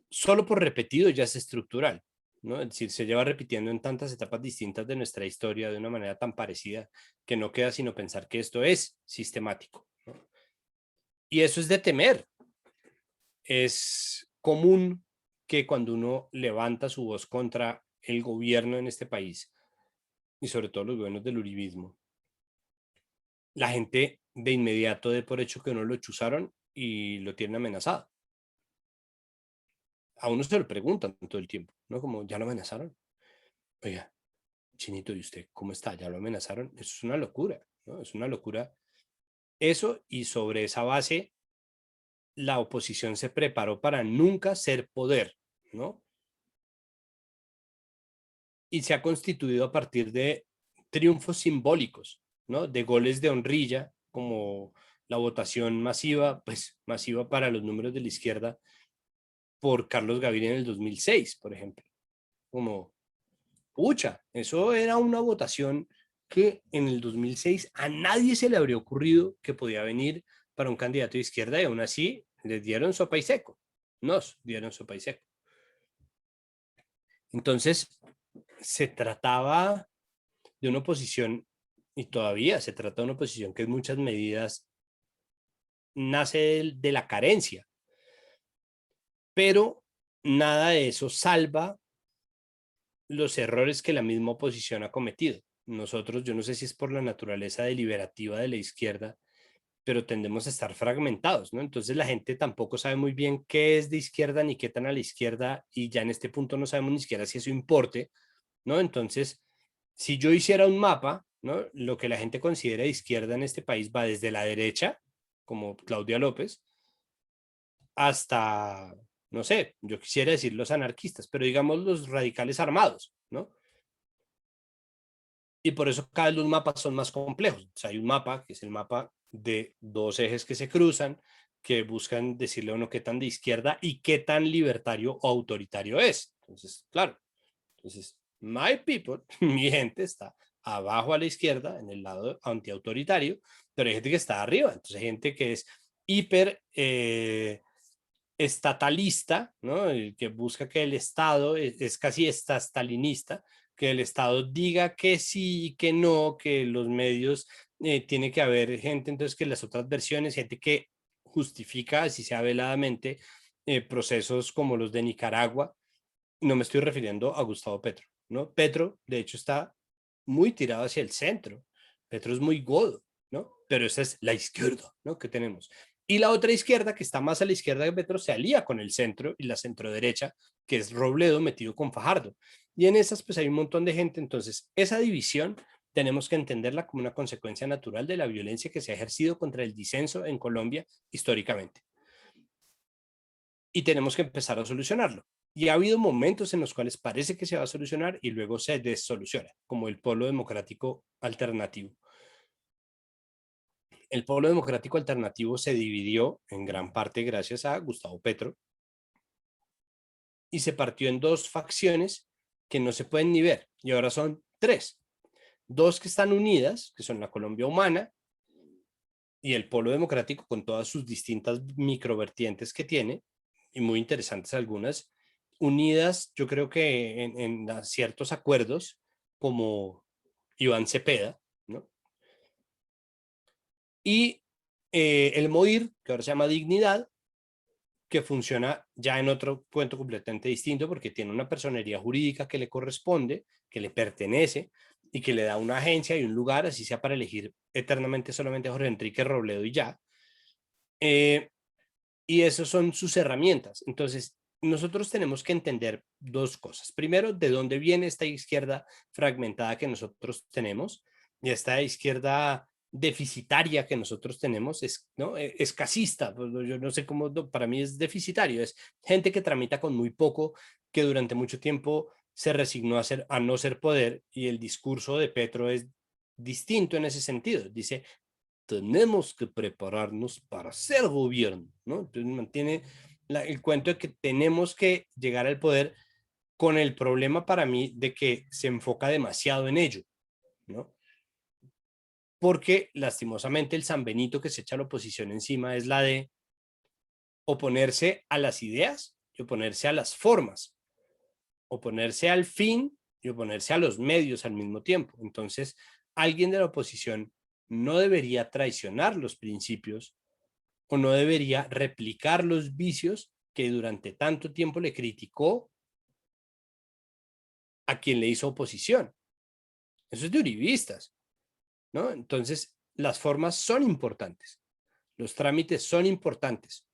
Solo por repetido ya es estructural, ¿no? Es decir, se lleva repitiendo en tantas etapas distintas de nuestra historia de una manera tan parecida que no queda sino pensar que esto es sistemático, ¿no? Y eso es de temer. Es común que cuando uno levanta su voz contra el gobierno en este país, y sobre todo los gobiernos del uribismo, la gente de inmediato dé por hecho que no lo chuzaron y lo tienen amenazado. A uno se lo preguntan todo el tiempo, ¿no? Como, ¿ya lo amenazaron? Oiga, Chinito, ¿y usted cómo está? ¿Ya lo amenazaron? Eso es una locura, ¿no? Es una locura. Eso, y sobre esa base, la oposición se preparó para nunca ser poder, ¿no? Y se ha constituido a partir de triunfos simbólicos, ¿no? De goles de honrilla, como la votación masiva, pues masiva para los números de la izquierda por Carlos Gaviria en el 2006, por ejemplo. Como, pucha, eso era una votación que en el 2006 a nadie se le habría ocurrido que podía venir para un candidato de izquierda y aún así les dieron sopa y seco. Nos dieron sopa y seco. Entonces, se trataba de una oposición, y todavía se trata de una oposición que en muchas medidas nace de la carencia, pero nada de eso salva los errores que la misma oposición ha cometido. Nosotros, yo no sé si es por la naturaleza deliberativa de la izquierda, pero tendemos a estar fragmentados, ¿no? Entonces la gente tampoco sabe muy bien qué es de izquierda ni qué tan a la izquierda, y ya en este punto no sabemos ni siquiera si eso importe, ¿no? Entonces, si yo hiciera un mapa, ¿no? Lo que la gente considera de izquierda en este país va desde la derecha, como Claudia López, hasta, no sé, yo quisiera decir los anarquistas, pero digamos los radicales armados, ¿no? Y por eso cada vez los mapas son más complejos. O sea, hay un mapa que es el mapa de dos ejes que se cruzan, que buscan decirle a uno qué tan de izquierda y qué tan libertario o autoritario es. Entonces, claro, entonces, my people, mi gente está abajo a la izquierda, en el lado antiautoritario, pero hay gente que está arriba. Entonces, hay gente que es hiper estatalista, ¿no? El que busca que el Estado es casi estalinista, que el Estado diga que sí y que no, que los medios tiene que haber gente, entonces que las otras versiones, gente que justifica, así sea veladamente, procesos como los de Nicaragua. No me estoy refiriendo a Gustavo Petro, ¿no? Petro, de hecho, está muy tirado hacia el centro. Petro es muy godo, ¿no? Pero esa es la izquierda, ¿no? Que tenemos. Y la otra izquierda, que está más a la izquierda de Petro, se alía con el centro y la centroderecha, que es Robledo metido con Fajardo. Y en esas, pues hay un montón de gente. Entonces, esa división tenemos que entenderla como una consecuencia natural de la violencia que se ha ejercido contra el disenso en Colombia históricamente. Y tenemos que empezar a solucionarlo. Y ha habido momentos en los cuales parece que se va a solucionar y luego se desoluciona, como el Polo Democrático Alternativo. El Polo Democrático Alternativo se dividió en gran parte gracias a Gustavo Petro y se partió en dos facciones que no se pueden ni ver, y ahora son tres. Dos que están unidas, que son la Colombia Humana y el Polo Democrático, con todas sus distintas microvertientes que tiene, y muy interesantes algunas, unidas yo creo que en ciertos acuerdos, como Iván Cepeda, ¿no? Y el MODIR, que ahora se llama Dignidad, que funciona ya en otro cuento completamente distinto, porque tiene una personería jurídica que le corresponde, que le pertenece y que le da una agencia y un lugar, así sea para elegir eternamente solamente a Jorge Enrique Robledo y ya. Y esas son sus herramientas. Entonces, nosotros tenemos que entender dos cosas. Primero, de dónde viene esta izquierda fragmentada que nosotros tenemos, y esta izquierda deficitaria que nosotros tenemos, es, ¿no? Escasista, pues yo no sé cómo, para mí es deficitario, es gente que tramita con muy poco, que durante mucho tiempo se resignó a no ser poder, y el discurso de Petro es distinto en ese sentido. Dice, tenemos que prepararnos para ser gobierno, ¿no? Entonces mantiene el cuento de que tenemos que llegar al poder, con el problema para mí de que se enfoca demasiado en ello, ¿no? Porque lastimosamente el San Benito que se echa la oposición encima es la de oponerse a las ideas y oponerse a las formas, oponerse al fin y oponerse a los medios al mismo tiempo. Entonces, alguien de la oposición no debería traicionar los principios o no debería replicar los vicios que durante tanto tiempo le criticó a quien le hizo oposición. Eso es de uribistas, ¿no? Entonces, las formas son importantes, los trámites son importantes.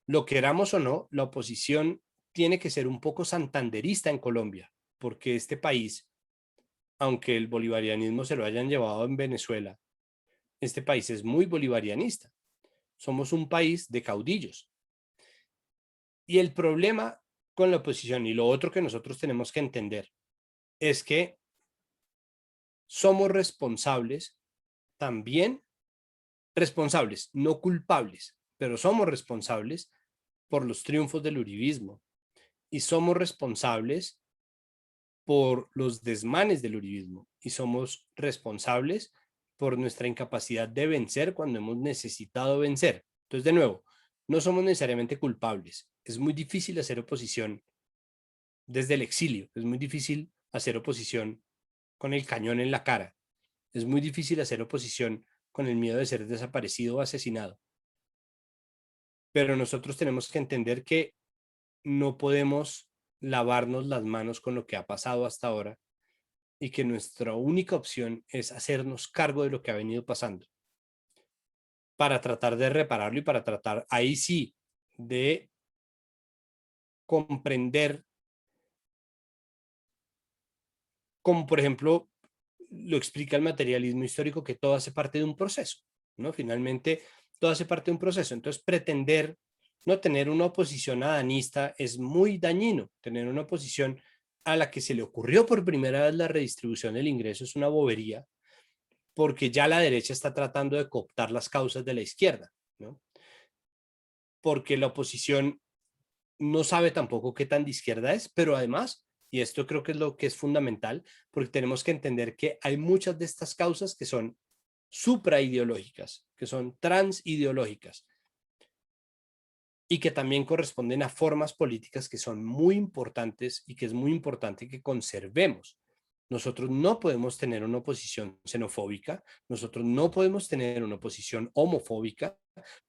Lo queramos o no, la oposición tiene que ser un poco santanderista en Colombia, porque este país, aunque el bolivarianismo se lo hayan llevado en Venezuela, este país es muy bolivarianista. Somos un país de caudillos. Y el problema con la oposición, y lo otro que nosotros tenemos que entender, es que somos responsables también, responsables, no culpables, pero somos responsables por los triunfos del uribismo y somos responsables por los desmanes del uribismo y somos responsables por nuestra incapacidad de vencer cuando hemos necesitado vencer. Entonces, de nuevo, no somos necesariamente culpables. Es muy difícil hacer oposición desde el exilio. Es muy difícil hacer oposición con el cañón en la cara. Es muy difícil hacer oposición con el miedo de ser desaparecido o asesinado. Pero nosotros tenemos que entender que no podemos lavarnos las manos con lo que ha pasado hasta ahora y que nuestra única opción es hacernos cargo de lo que ha venido pasando para tratar de repararlo y para tratar, ahí sí, de comprender, como por ejemplo lo explica el materialismo histórico, que todo hace parte de un proceso, ¿no? Finalmente, todo hace parte de un proceso. Entonces, pretender no tener una oposición adanista es muy dañino. Tener una oposición a la que se le ocurrió por primera vez la redistribución del ingreso es una bobería, porque ya la derecha está tratando de cooptar las causas de la izquierda, ¿no? Porque la oposición no sabe tampoco qué tan de izquierda es, pero además, y esto creo que es lo que es fundamental, porque tenemos que entender que hay muchas de estas causas que son supraideológicas, que son transideológicas, y que también corresponden a formas políticas que son muy importantes y que es muy importante que conservemos. Nosotros no podemos tener una oposición xenofóbica, nosotros no podemos tener una oposición homofóbica,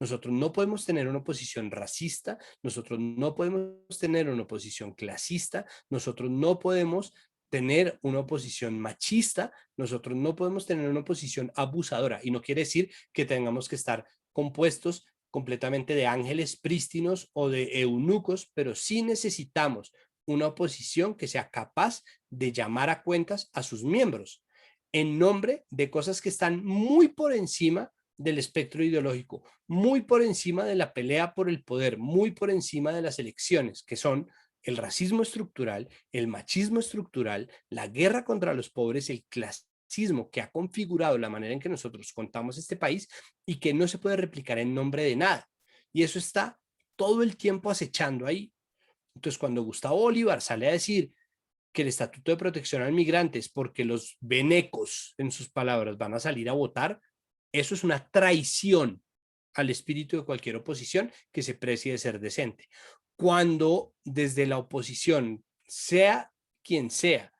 nosotros no podemos tener una oposición racista, nosotros no podemos tener una oposición clasista, nosotros no podemos tener una oposición machista, nosotros no podemos tener una oposición abusadora, y no quiere decir que tengamos que estar compuestos completamente de ángeles prístinos o de eunucos, pero sí necesitamos una oposición que sea capaz de llamar a cuentas a sus miembros en nombre de cosas que están muy por encima del espectro ideológico, muy por encima de la pelea por el poder, muy por encima de las elecciones, que son el racismo estructural, el machismo estructural, la guerra contra los pobres, el clasismo que ha configurado la manera en que nosotros contamos este país y que no se puede replicar en nombre de nada. Y eso está todo el tiempo acechando ahí. Entonces, cuando Gustavo Bolívar sale a decir que el Estatuto de Protección al Migrante es porque los venecos, en sus palabras, van a salir a votar, eso es una traición al espíritu de cualquier oposición que se precie de ser decente. Cuando desde la oposición, sea quien sea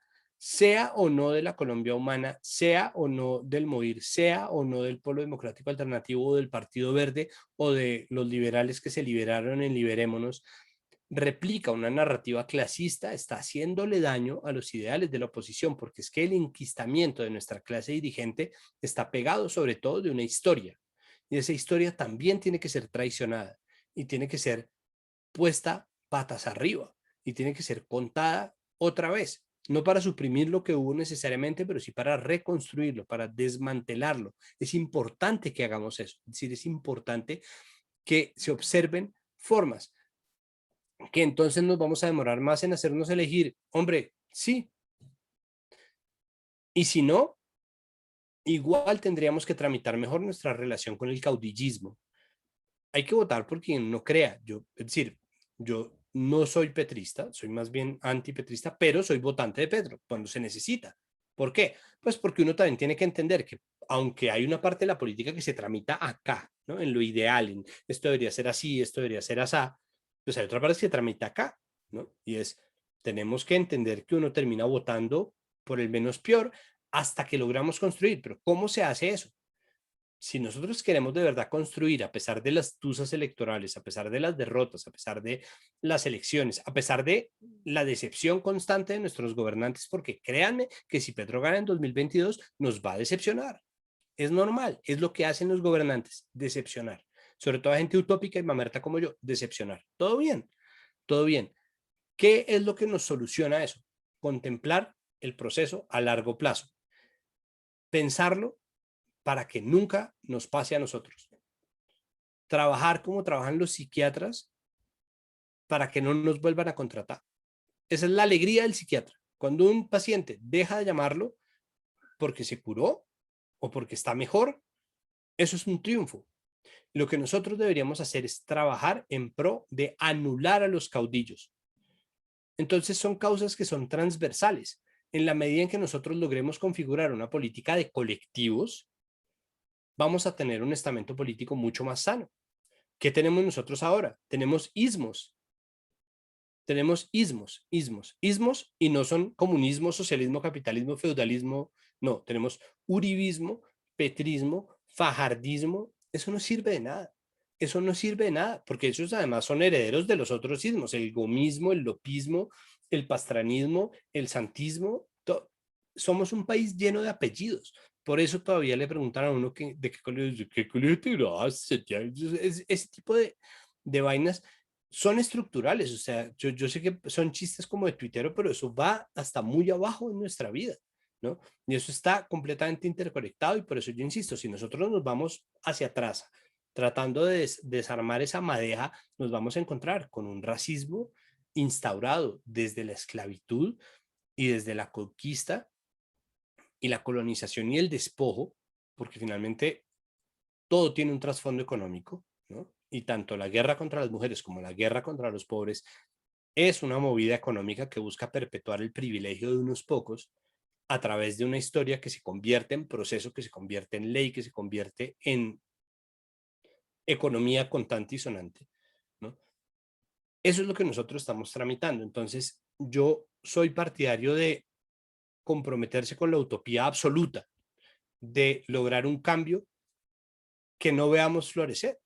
o no de la Colombia Humana, sea o no del MOIR, sea o no del Polo Democrático Alternativo o del Partido Verde o de los liberales que se liberaron en Liberémonos, replica una narrativa clasista, está haciéndole daño a los ideales de la oposición, porque es que el enquistamiento de nuestra clase dirigente está pegado sobre todo de una historia, y esa historia también tiene que ser traicionada y tiene que ser puesta patas arriba y tiene que ser contada otra vez, no para suprimir lo que hubo necesariamente, pero sí para reconstruirlo, para desmantelarlo. Es importante que hagamos eso, es decir, es importante que se observen formas. Que entonces nos vamos a demorar más en hacernos elegir. Hombre, sí. Y si no, igual tendríamos que tramitar mejor nuestra relación con el caudillismo. Hay que votar por quien no crea. Yo, es decir, yo no soy petrista, soy más bien antipetrista, pero soy votante de Petro cuando se necesita. ¿Por qué? Pues porque uno también tiene que entender que aunque hay una parte de la política que se tramita acá, ¿no? En lo ideal, en esto debería ser así, esto debería ser así, pues hay otra parte que se tramita acá, ¿no? Y es, tenemos que entender que uno termina votando por el menos peor hasta que logramos construir. Pero ¿cómo se hace eso? Si nosotros queremos de verdad construir, a pesar de las tusas electorales, a pesar de las derrotas, a pesar de las elecciones, a pesar de la decepción constante de nuestros gobernantes, porque créanme que si Petro gana en 2022, nos va a decepcionar. Es normal, es lo que hacen los gobernantes, decepcionar. Sobre todo a gente utópica y mamerta como yo, decepcionar. Todo bien, todo bien. ¿Qué es lo que nos soluciona eso? Contemplar el proceso a largo plazo. Pensarlo para que nunca nos pase a nosotros. Trabajar como trabajan los psiquiatras para que no nos vuelvan a contratar. Esa es la alegría del psiquiatra. Cuando un paciente deja de llamarlo porque se curó o porque está mejor, eso es un triunfo. Lo que nosotros deberíamos hacer es trabajar en pro de anular a los caudillos. Entonces son causas que son transversales. En la medida en que nosotros logremos configurar una política de colectivos, vamos a tener un estamento político mucho más sano. ¿Qué tenemos nosotros ahora? Tenemos ismos. tenemos ismos, y no son comunismo, socialismo, capitalismo, feudalismo, no, tenemos uribismo, petrismo, fajardismo, eso no sirve de nada. Eso no sirve de nada, porque esos además son herederos de los otros ismos, el gomismo, el lopismo, el pastranismo, el santismo. Somos un país lleno de apellidos. Por eso todavía le preguntan a uno de qué colegio te graduaste. Ese tipo de vainas son estructurales. O sea, yo sé que son chistes como de tuitero, pero eso va hasta muy abajo en nuestra vida, ¿no? Y eso está completamente interconectado, y por eso yo insisto, si nosotros nos vamos hacia atrás tratando de desarmar esa madeja, nos vamos a encontrar con un racismo instaurado desde la esclavitud y desde la conquista y la colonización y el despojo, porque finalmente todo tiene un trasfondo económico, ¿no? Y tanto la guerra contra las mujeres como la guerra contra los pobres es una movida económica que busca perpetuar el privilegio de unos pocos a través de una historia que se convierte en proceso, que se convierte en ley, que se convierte en economía contante y sonante, ¿no? Eso es lo que nosotros estamos tramitando. Entonces, yo soy partidario de comprometerse con la utopía absoluta, de lograr un cambio que no veamos florecer.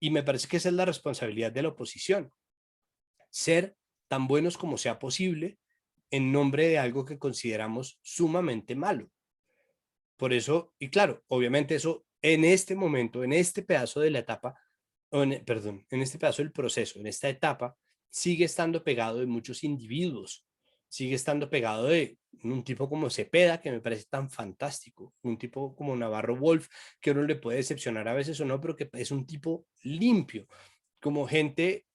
Y me parece que esa es la responsabilidad de la oposición, ser tan buenos como sea posible en nombre de algo que consideramos sumamente malo. Por eso, y claro, obviamente eso en este momento, en este pedazo de la etapa, perdón, en este pedazo del proceso, en esta etapa, sigue estando pegado de muchos individuos, sigue estando pegado de un tipo como Cepeda, que me parece tan fantástico, un tipo como Navarro Wolf, que uno le puede decepcionar a veces o no, pero que es un tipo limpio, como gente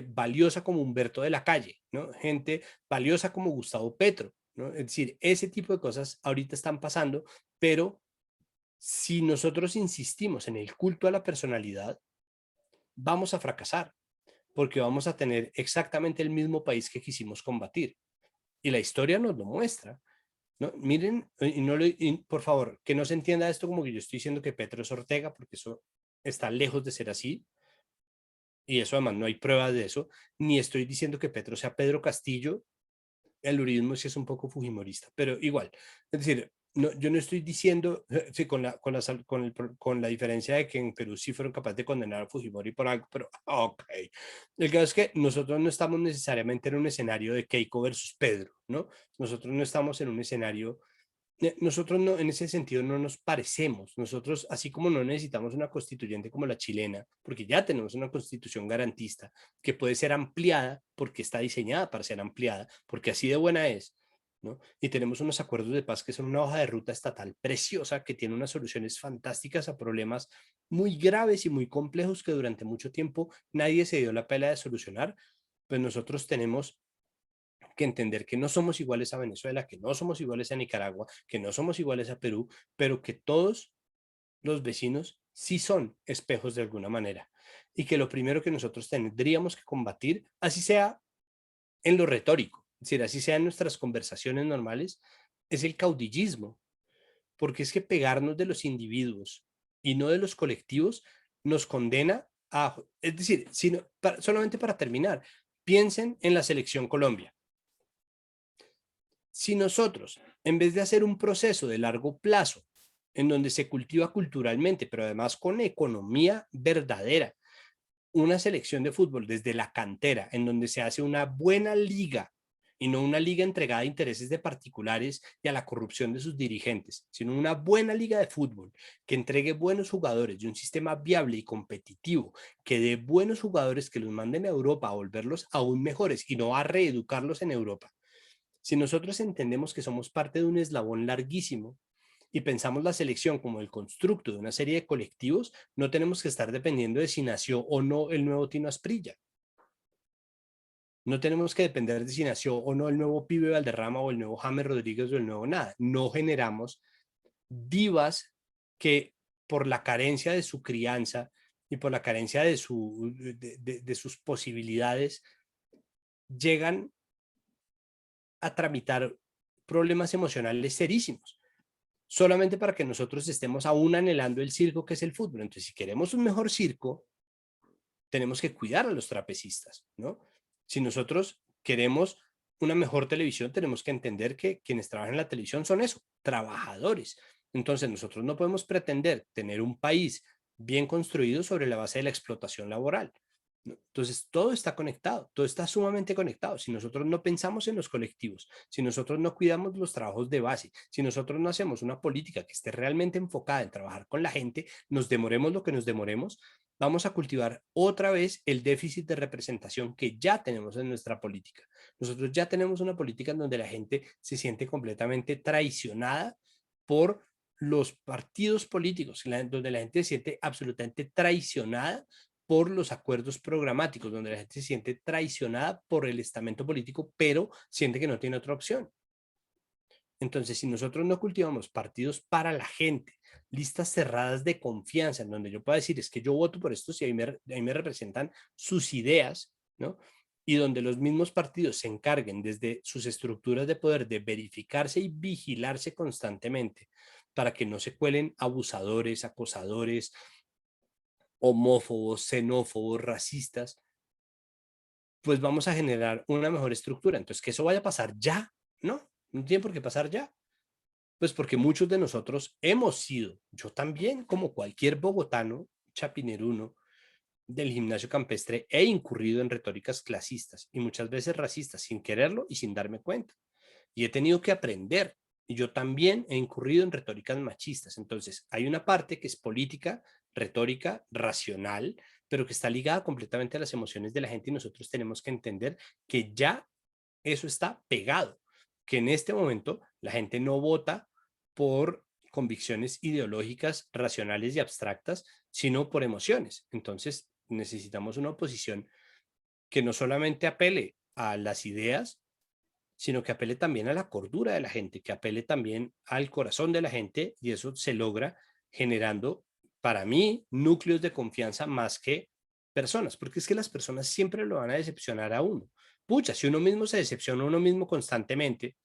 valiosa como Humberto de la Calle, ¿no? Gente valiosa como Gustavo Petro, ¿no? Es decir, ese tipo de cosas ahorita están pasando, pero si nosotros insistimos en el culto a la personalidad, vamos a fracasar, porque vamos a tener exactamente el mismo país que quisimos combatir. Y la historia nos lo muestra, ¿no? Miren, y por favor, que no se entienda esto como que yo estoy diciendo que Petro es Ortega, porque eso está lejos de ser así, y eso además no hay pruebas de eso, ni estoy diciendo que Petro sea Pedro Castillo. El uribismo sí es un poco fujimorista, pero igual, es decir, no, yo no estoy diciendo, sí, con la diferencia de que en Perú sí fueron capaces de condenar a Fujimori por algo, pero ok. El caso es que nosotros no estamos necesariamente en un escenario de Keiko versus Pedro, ¿no? Nosotros no estamos en un escenario, nosotros no, en ese sentido no nos parecemos. Nosotros, así como no necesitamos una constituyente como la chilena, porque ya tenemos una constitución garantista que puede ser ampliada porque está diseñada para ser ampliada, porque así de buena es, ¿no? Y tenemos unos acuerdos de paz que son una hoja de ruta estatal preciosa que tiene unas soluciones fantásticas a problemas muy graves y muy complejos que durante mucho tiempo nadie se dio la pela de solucionar. Pues nosotros tenemos que entender que no somos iguales a Venezuela, que no somos iguales a Nicaragua, que no somos iguales a Perú, pero que todos los vecinos sí son espejos de alguna manera, y que lo primero que nosotros tendríamos que combatir, así sea en lo retórico, es decir, así sea en nuestras conversaciones normales, es el caudillismo, porque es que pegarnos de los individuos y no de los colectivos nos condena a, es decir, solamente para terminar, piensen en la selección Colombia. Si nosotros, en vez de hacer un proceso de largo plazo, en donde se cultiva culturalmente, pero además con economía verdadera, una selección de fútbol desde la cantera, en donde se hace una buena liga y no una liga entregada a intereses de particulares y a la corrupción de sus dirigentes, sino una buena liga de fútbol que entregue buenos jugadores y un sistema viable y competitivo, que dé buenos jugadores que los manden a Europa a volverlos aún mejores y no a reeducarlos en Europa. Si nosotros entendemos que somos parte de un eslabón larguísimo y pensamos la selección como el constructo de una serie de colectivos, no tenemos que estar dependiendo de si nació o no el nuevo Tino Asprilla. No tenemos que depender de si nació o no el nuevo Pibe Valderrama o el nuevo James Rodríguez o el nuevo nada. No generamos divas que por la carencia de su crianza y por la carencia de sus posibilidades llegan a tramitar problemas emocionales serísimos, solamente para que nosotros estemos aún anhelando el circo que es el fútbol. Entonces, si queremos un mejor circo, tenemos que cuidar a los trapecistas, ¿no? Si nosotros queremos una mejor televisión, tenemos que entender que quienes trabajan en la televisión son eso, trabajadores. Entonces nosotros no podemos pretender tener un país bien construido sobre la base de la explotación laboral. Entonces, todo está conectado, todo está sumamente conectado. Si nosotros no pensamos en los colectivos, si nosotros no cuidamos los trabajos de base, si nosotros no hacemos una política que esté realmente enfocada en trabajar con la gente, nos demoremos lo que nos demoremos, vamos a cultivar otra vez el déficit de representación que ya tenemos en nuestra política. Nosotros ya tenemos una política en donde la gente se siente completamente traicionada por los partidos políticos, donde la gente se siente absolutamente traicionada por los acuerdos programáticos, donde la gente se siente traicionada por el estamento político, pero siente que no tiene otra opción. Entonces, si nosotros no cultivamos partidos para la gente, listas cerradas de confianza, en donde yo pueda decir, es que yo voto por esto si ahí me representan sus ideas, ¿no? Y donde los mismos partidos se encarguen desde sus estructuras de poder de verificarse y vigilarse constantemente para que no se cuelen abusadores, acosadores, homófobos, xenófobos, racistas, pues vamos a generar una mejor estructura. Entonces, que eso vaya a pasar ya, ¿no? No tiene por qué pasar ya. Pues porque muchos de nosotros hemos sido, yo también, como cualquier bogotano, chapineruno, del gimnasio campestre, he incurrido en retóricas clasistas y muchas veces racistas, sin quererlo y sin darme cuenta. Y he tenido que aprender. Y yo también he incurrido en retóricas machistas. Entonces, hay una parte que es política, retórica, racional, pero que está ligada completamente a las emociones de la gente y nosotros tenemos que entender que ya eso está pegado, que en este momento la gente no vota por convicciones ideológicas, racionales y abstractas, sino por emociones. Entonces, necesitamos una oposición que no solamente apele a las ideas, sino que apele también a la cordura de la gente, que apele también al corazón de la gente, y eso se logra generando, para mí, núcleos de confianza más que personas, porque es que las personas siempre lo van a decepcionar a uno. Pucha, si uno mismo se decepciona a uno mismo constantemente,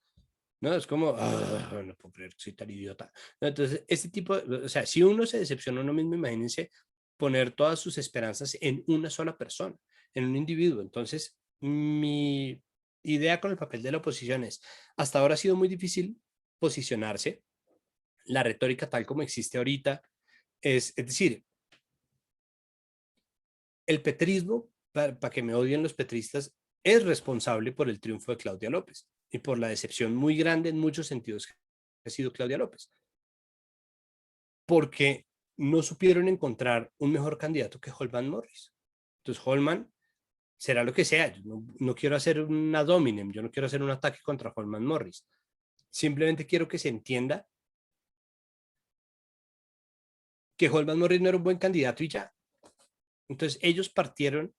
¿no? Es como, no puedo creer que soy tan idiota. Entonces, este tipo, o sea, si uno se decepciona a uno mismo, imagínense poner todas sus esperanzas en una sola persona, en un individuo. Entonces, mi idea con el papel de la oposición es, hasta ahora ha sido muy difícil posicionarse. La retórica tal como existe ahorita es decir, el petrismo, para que me odien los petristas, es responsable por el triunfo de Claudia López y por la decepción muy grande en muchos sentidos que ha sido Claudia López, porque no supieron encontrar un mejor candidato que Holman Morris. Entonces Holman será lo que sea, yo no quiero hacer una dominem, yo no quiero hacer un ataque contra Holman Morris, simplemente quiero que se entienda que Holman Morris no era un buen candidato y ya. Entonces ellos partieron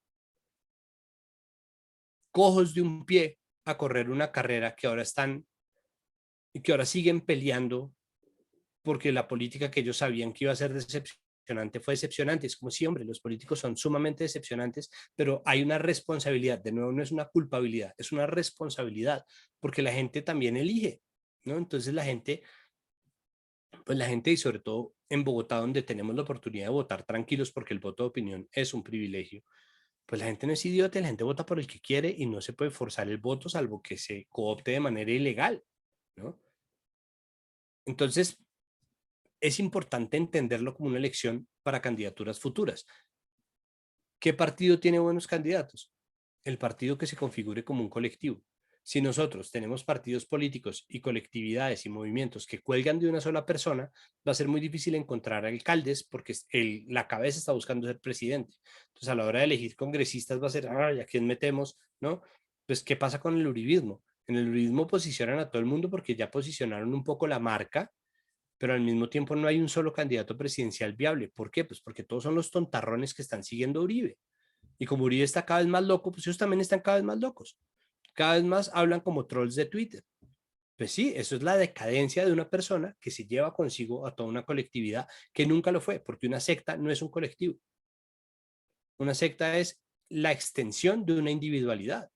cojos de un pie a correr una carrera que ahora siguen peleando porque la política que ellos sabían que iba a ser decepcionante fue decepcionante. Es como si, hombre, los políticos son sumamente decepcionantes, pero hay una responsabilidad. De nuevo, no es una culpabilidad, es una responsabilidad, porque la gente también elige, ¿no? Entonces pues la gente, y sobre todo en Bogotá, donde tenemos la oportunidad de votar tranquilos porque el voto de opinión es un privilegio, pues la gente no es idiota, la gente vota por el que quiere y no se puede forzar el voto salvo que se coopte de manera ilegal, ¿no? Entonces, es importante entenderlo como una elección para candidaturas futuras. ¿Qué partido tiene buenos candidatos? El partido que se configure como un colectivo. Si nosotros tenemos partidos políticos y colectividades y movimientos que cuelgan de una sola persona, va a ser muy difícil encontrar alcaldes porque la cabeza está buscando ser presidente. Entonces, a la hora de elegir congresistas va a ser, ay, ¿a quién metemos? ¿No? Pues, ¿qué pasa con el uribismo? En el uribismo posicionan a todo el mundo porque ya posicionaron un poco la marca, pero al mismo tiempo no hay un solo candidato presidencial viable. ¿Por qué? Pues porque todos son los tontarrones que están siguiendo a Uribe. Y como Uribe está cada vez más loco, pues ellos también están cada vez más locos. Cada vez más hablan como trolls de Twitter. Pues sí, eso es la decadencia de una persona que se lleva consigo a toda una colectividad que nunca lo fue, porque una secta no es un colectivo. Una secta es la extensión de una individualidad.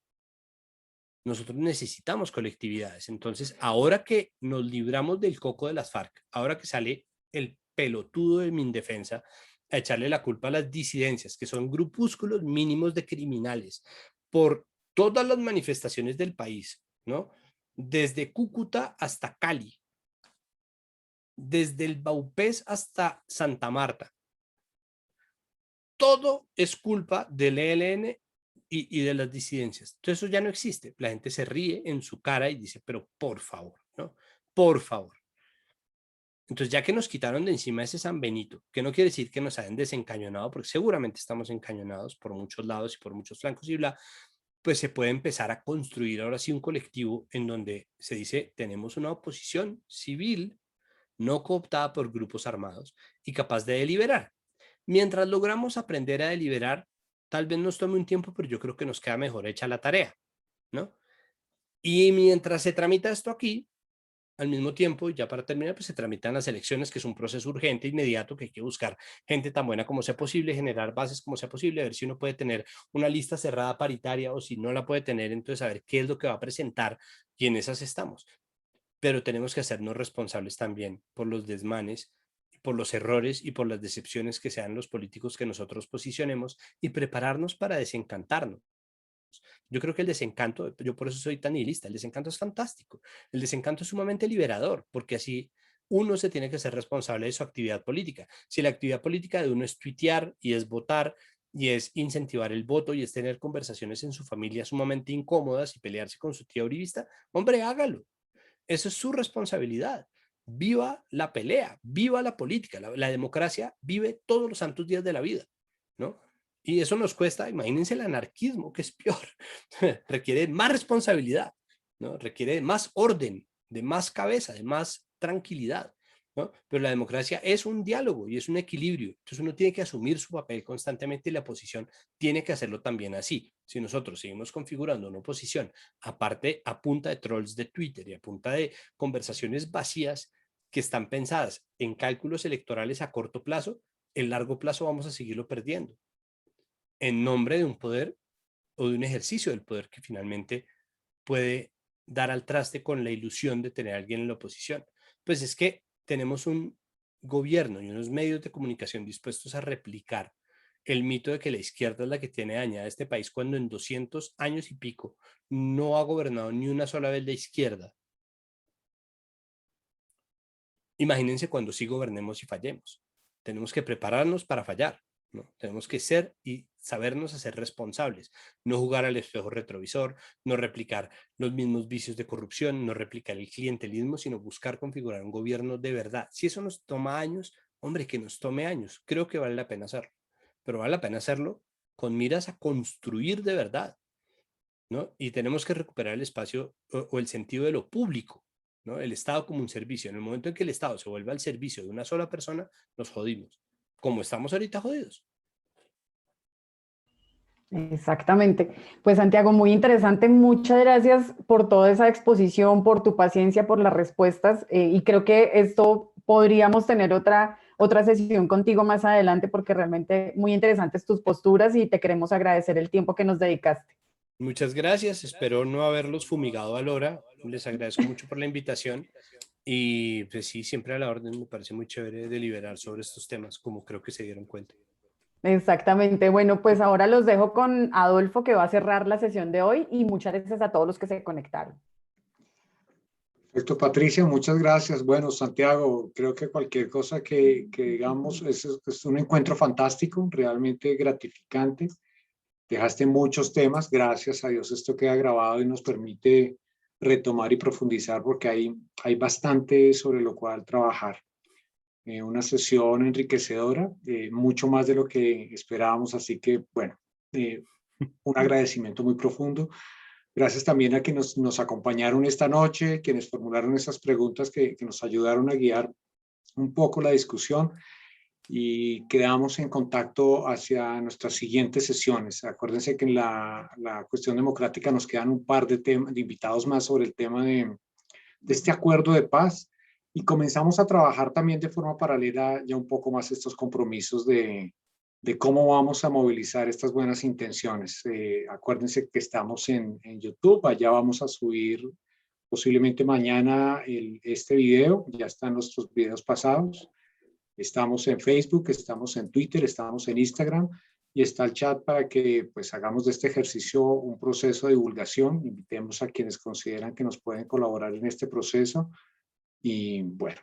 Nosotros necesitamos colectividades. Entonces, ahora que nos libramos del coco de las FARC, ahora que sale el pelotudo de Mindefensa a echarle la culpa a las disidencias, que son grupúsculos mínimos de criminales, por todas las manifestaciones del país, ¿no? Desde Cúcuta hasta Cali, desde el Baupés hasta Santa Marta. Todo es culpa del ELN y de las disidencias. Entonces eso ya no existe. La gente se ríe en su cara y dice, pero por favor, ¿no? Por favor. Entonces ya que nos quitaron de encima ese San Benito, que no quiere decir que nos hayan desencañonado, porque seguramente estamos encañonados por muchos lados y por muchos flancos y bla, pues se puede empezar a construir ahora sí un colectivo en donde se dice, tenemos una oposición civil no cooptada por grupos armados y capaz de deliberar. Mientras logramos aprender a deliberar, tal vez nos tome un tiempo, pero yo creo que nos queda mejor hecha la tarea, ¿no? Y mientras se tramita esto aquí, al mismo tiempo, ya para terminar, pues se tramitan las elecciones, que es un proceso urgente, inmediato, que hay que buscar gente tan buena como sea posible, generar bases como sea posible, a ver si uno puede tener una lista cerrada paritaria o si no la puede tener, entonces a ver qué es lo que va a presentar y en esas estamos. Pero tenemos que hacernos responsables también por los desmanes, por los errores y por las decepciones que sean los políticos que nosotros posicionemos y prepararnos para desencantarnos. Yo creo que el desencanto, yo por eso soy tan nihilista, el desencanto es fantástico, el desencanto es sumamente liberador, porque así uno se tiene que ser responsable de su actividad política. Si la actividad política de uno es tuitear y es votar y es incentivar el voto y es tener conversaciones en su familia sumamente incómodas y pelearse con su tía uribista, hombre, hágalo. Eso es su responsabilidad. Viva la pelea, viva la política, la democracia vive todos los santos días de la vida, ¿no? Y eso nos cuesta, imagínense el anarquismo, que es peor, requiere más responsabilidad, ¿no? Requiere de más orden, de más cabeza, de más tranquilidad, ¿no? Pero la democracia es un diálogo y es un equilibrio, entonces uno tiene que asumir su papel constantemente y la oposición tiene que hacerlo también así. Si nosotros seguimos configurando una oposición, aparte a punta de trolls de Twitter y a punta de conversaciones vacías que están pensadas en cálculos electorales a corto plazo, en largo plazo vamos a seguirlo perdiendo en nombre de un poder o de un ejercicio del poder que finalmente puede dar al traste con la ilusión de tener a alguien en la oposición. Pues es que tenemos un gobierno y unos medios de comunicación dispuestos a replicar el mito de que la izquierda es la que tiene dañada este país cuando en 200 años y pico no ha gobernado ni una sola vez la izquierda. Imagínense cuando sí gobernemos y fallemos. Tenemos que prepararnos para fallar, ¿no? Tenemos que ser y sabernos hacer responsables, no jugar al espejo retrovisor, no replicar los mismos vicios de corrupción, no replicar el clientelismo, sino buscar configurar un gobierno de verdad. Si eso nos toma años, hombre, que nos tome años, creo que vale la pena hacerlo, pero vale la pena hacerlo con miras a construir de verdad, ¿no? Y tenemos que recuperar el espacio o el sentido de lo público, ¿no? El Estado como un servicio. En el momento en que el Estado se vuelve al servicio de una sola persona, nos jodimos, como estamos ahorita jodidos. Exactamente. Pues Santiago, muy interesante. Muchas gracias por toda esa exposición, por tu paciencia, por las respuestas. Y creo que esto podríamos tener otra sesión contigo más adelante porque realmente muy interesantes tus posturas y te queremos agradecer el tiempo que nos dedicaste. Muchas gracias. Espero no haberlos fumigado a Lora. Les agradezco mucho por la invitación. Y pues sí, siempre a la orden. Me parece muy chévere deliberar sobre estos temas, como creo que se dieron cuenta. Exactamente. Bueno, pues ahora los dejo con Adolfo que va a cerrar la sesión de hoy y muchas gracias a todos los que se conectaron. Perfecto, Patricia, muchas gracias. Bueno, Santiago, creo que cualquier cosa que digamos es un encuentro fantástico, realmente gratificante. Dejaste muchos temas, gracias a Dios esto queda grabado y nos permite retomar y profundizar porque hay bastante sobre lo cual trabajar. Una sesión enriquecedora, mucho más de lo que esperábamos, así que bueno, un agradecimiento muy profundo. Gracias también a quienes nos acompañaron esta noche, quienes formularon esas preguntas que nos ayudaron a guiar un poco la discusión y quedamos en contacto hacia nuestras siguientes sesiones. Acuérdense que en la cuestión democrática nos quedan un par de invitados más sobre el tema de este acuerdo de paz y comenzamos a trabajar también de forma paralela ya un poco más estos compromisos de cómo vamos a movilizar estas buenas intenciones. Acuérdense que estamos en YouTube, allá vamos a subir posiblemente mañana este video, ya están nuestros videos pasados. Estamos en Facebook, estamos en Twitter, estamos en Instagram y está el chat para que pues hagamos de este ejercicio un proceso de divulgación. Invitemos a quienes consideran que nos pueden colaborar en este proceso. Y bueno,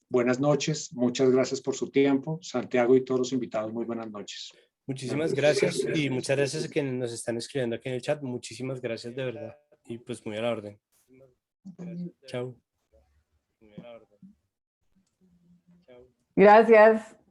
buenas noches, muchas gracias por su tiempo. Santiago y todos los invitados, muy buenas noches. Muchísimas gracias y muchas gracias a quienes nos están escribiendo aquí en el chat. Muchísimas gracias de verdad. Y pues muy a la orden. Chao. Gracias.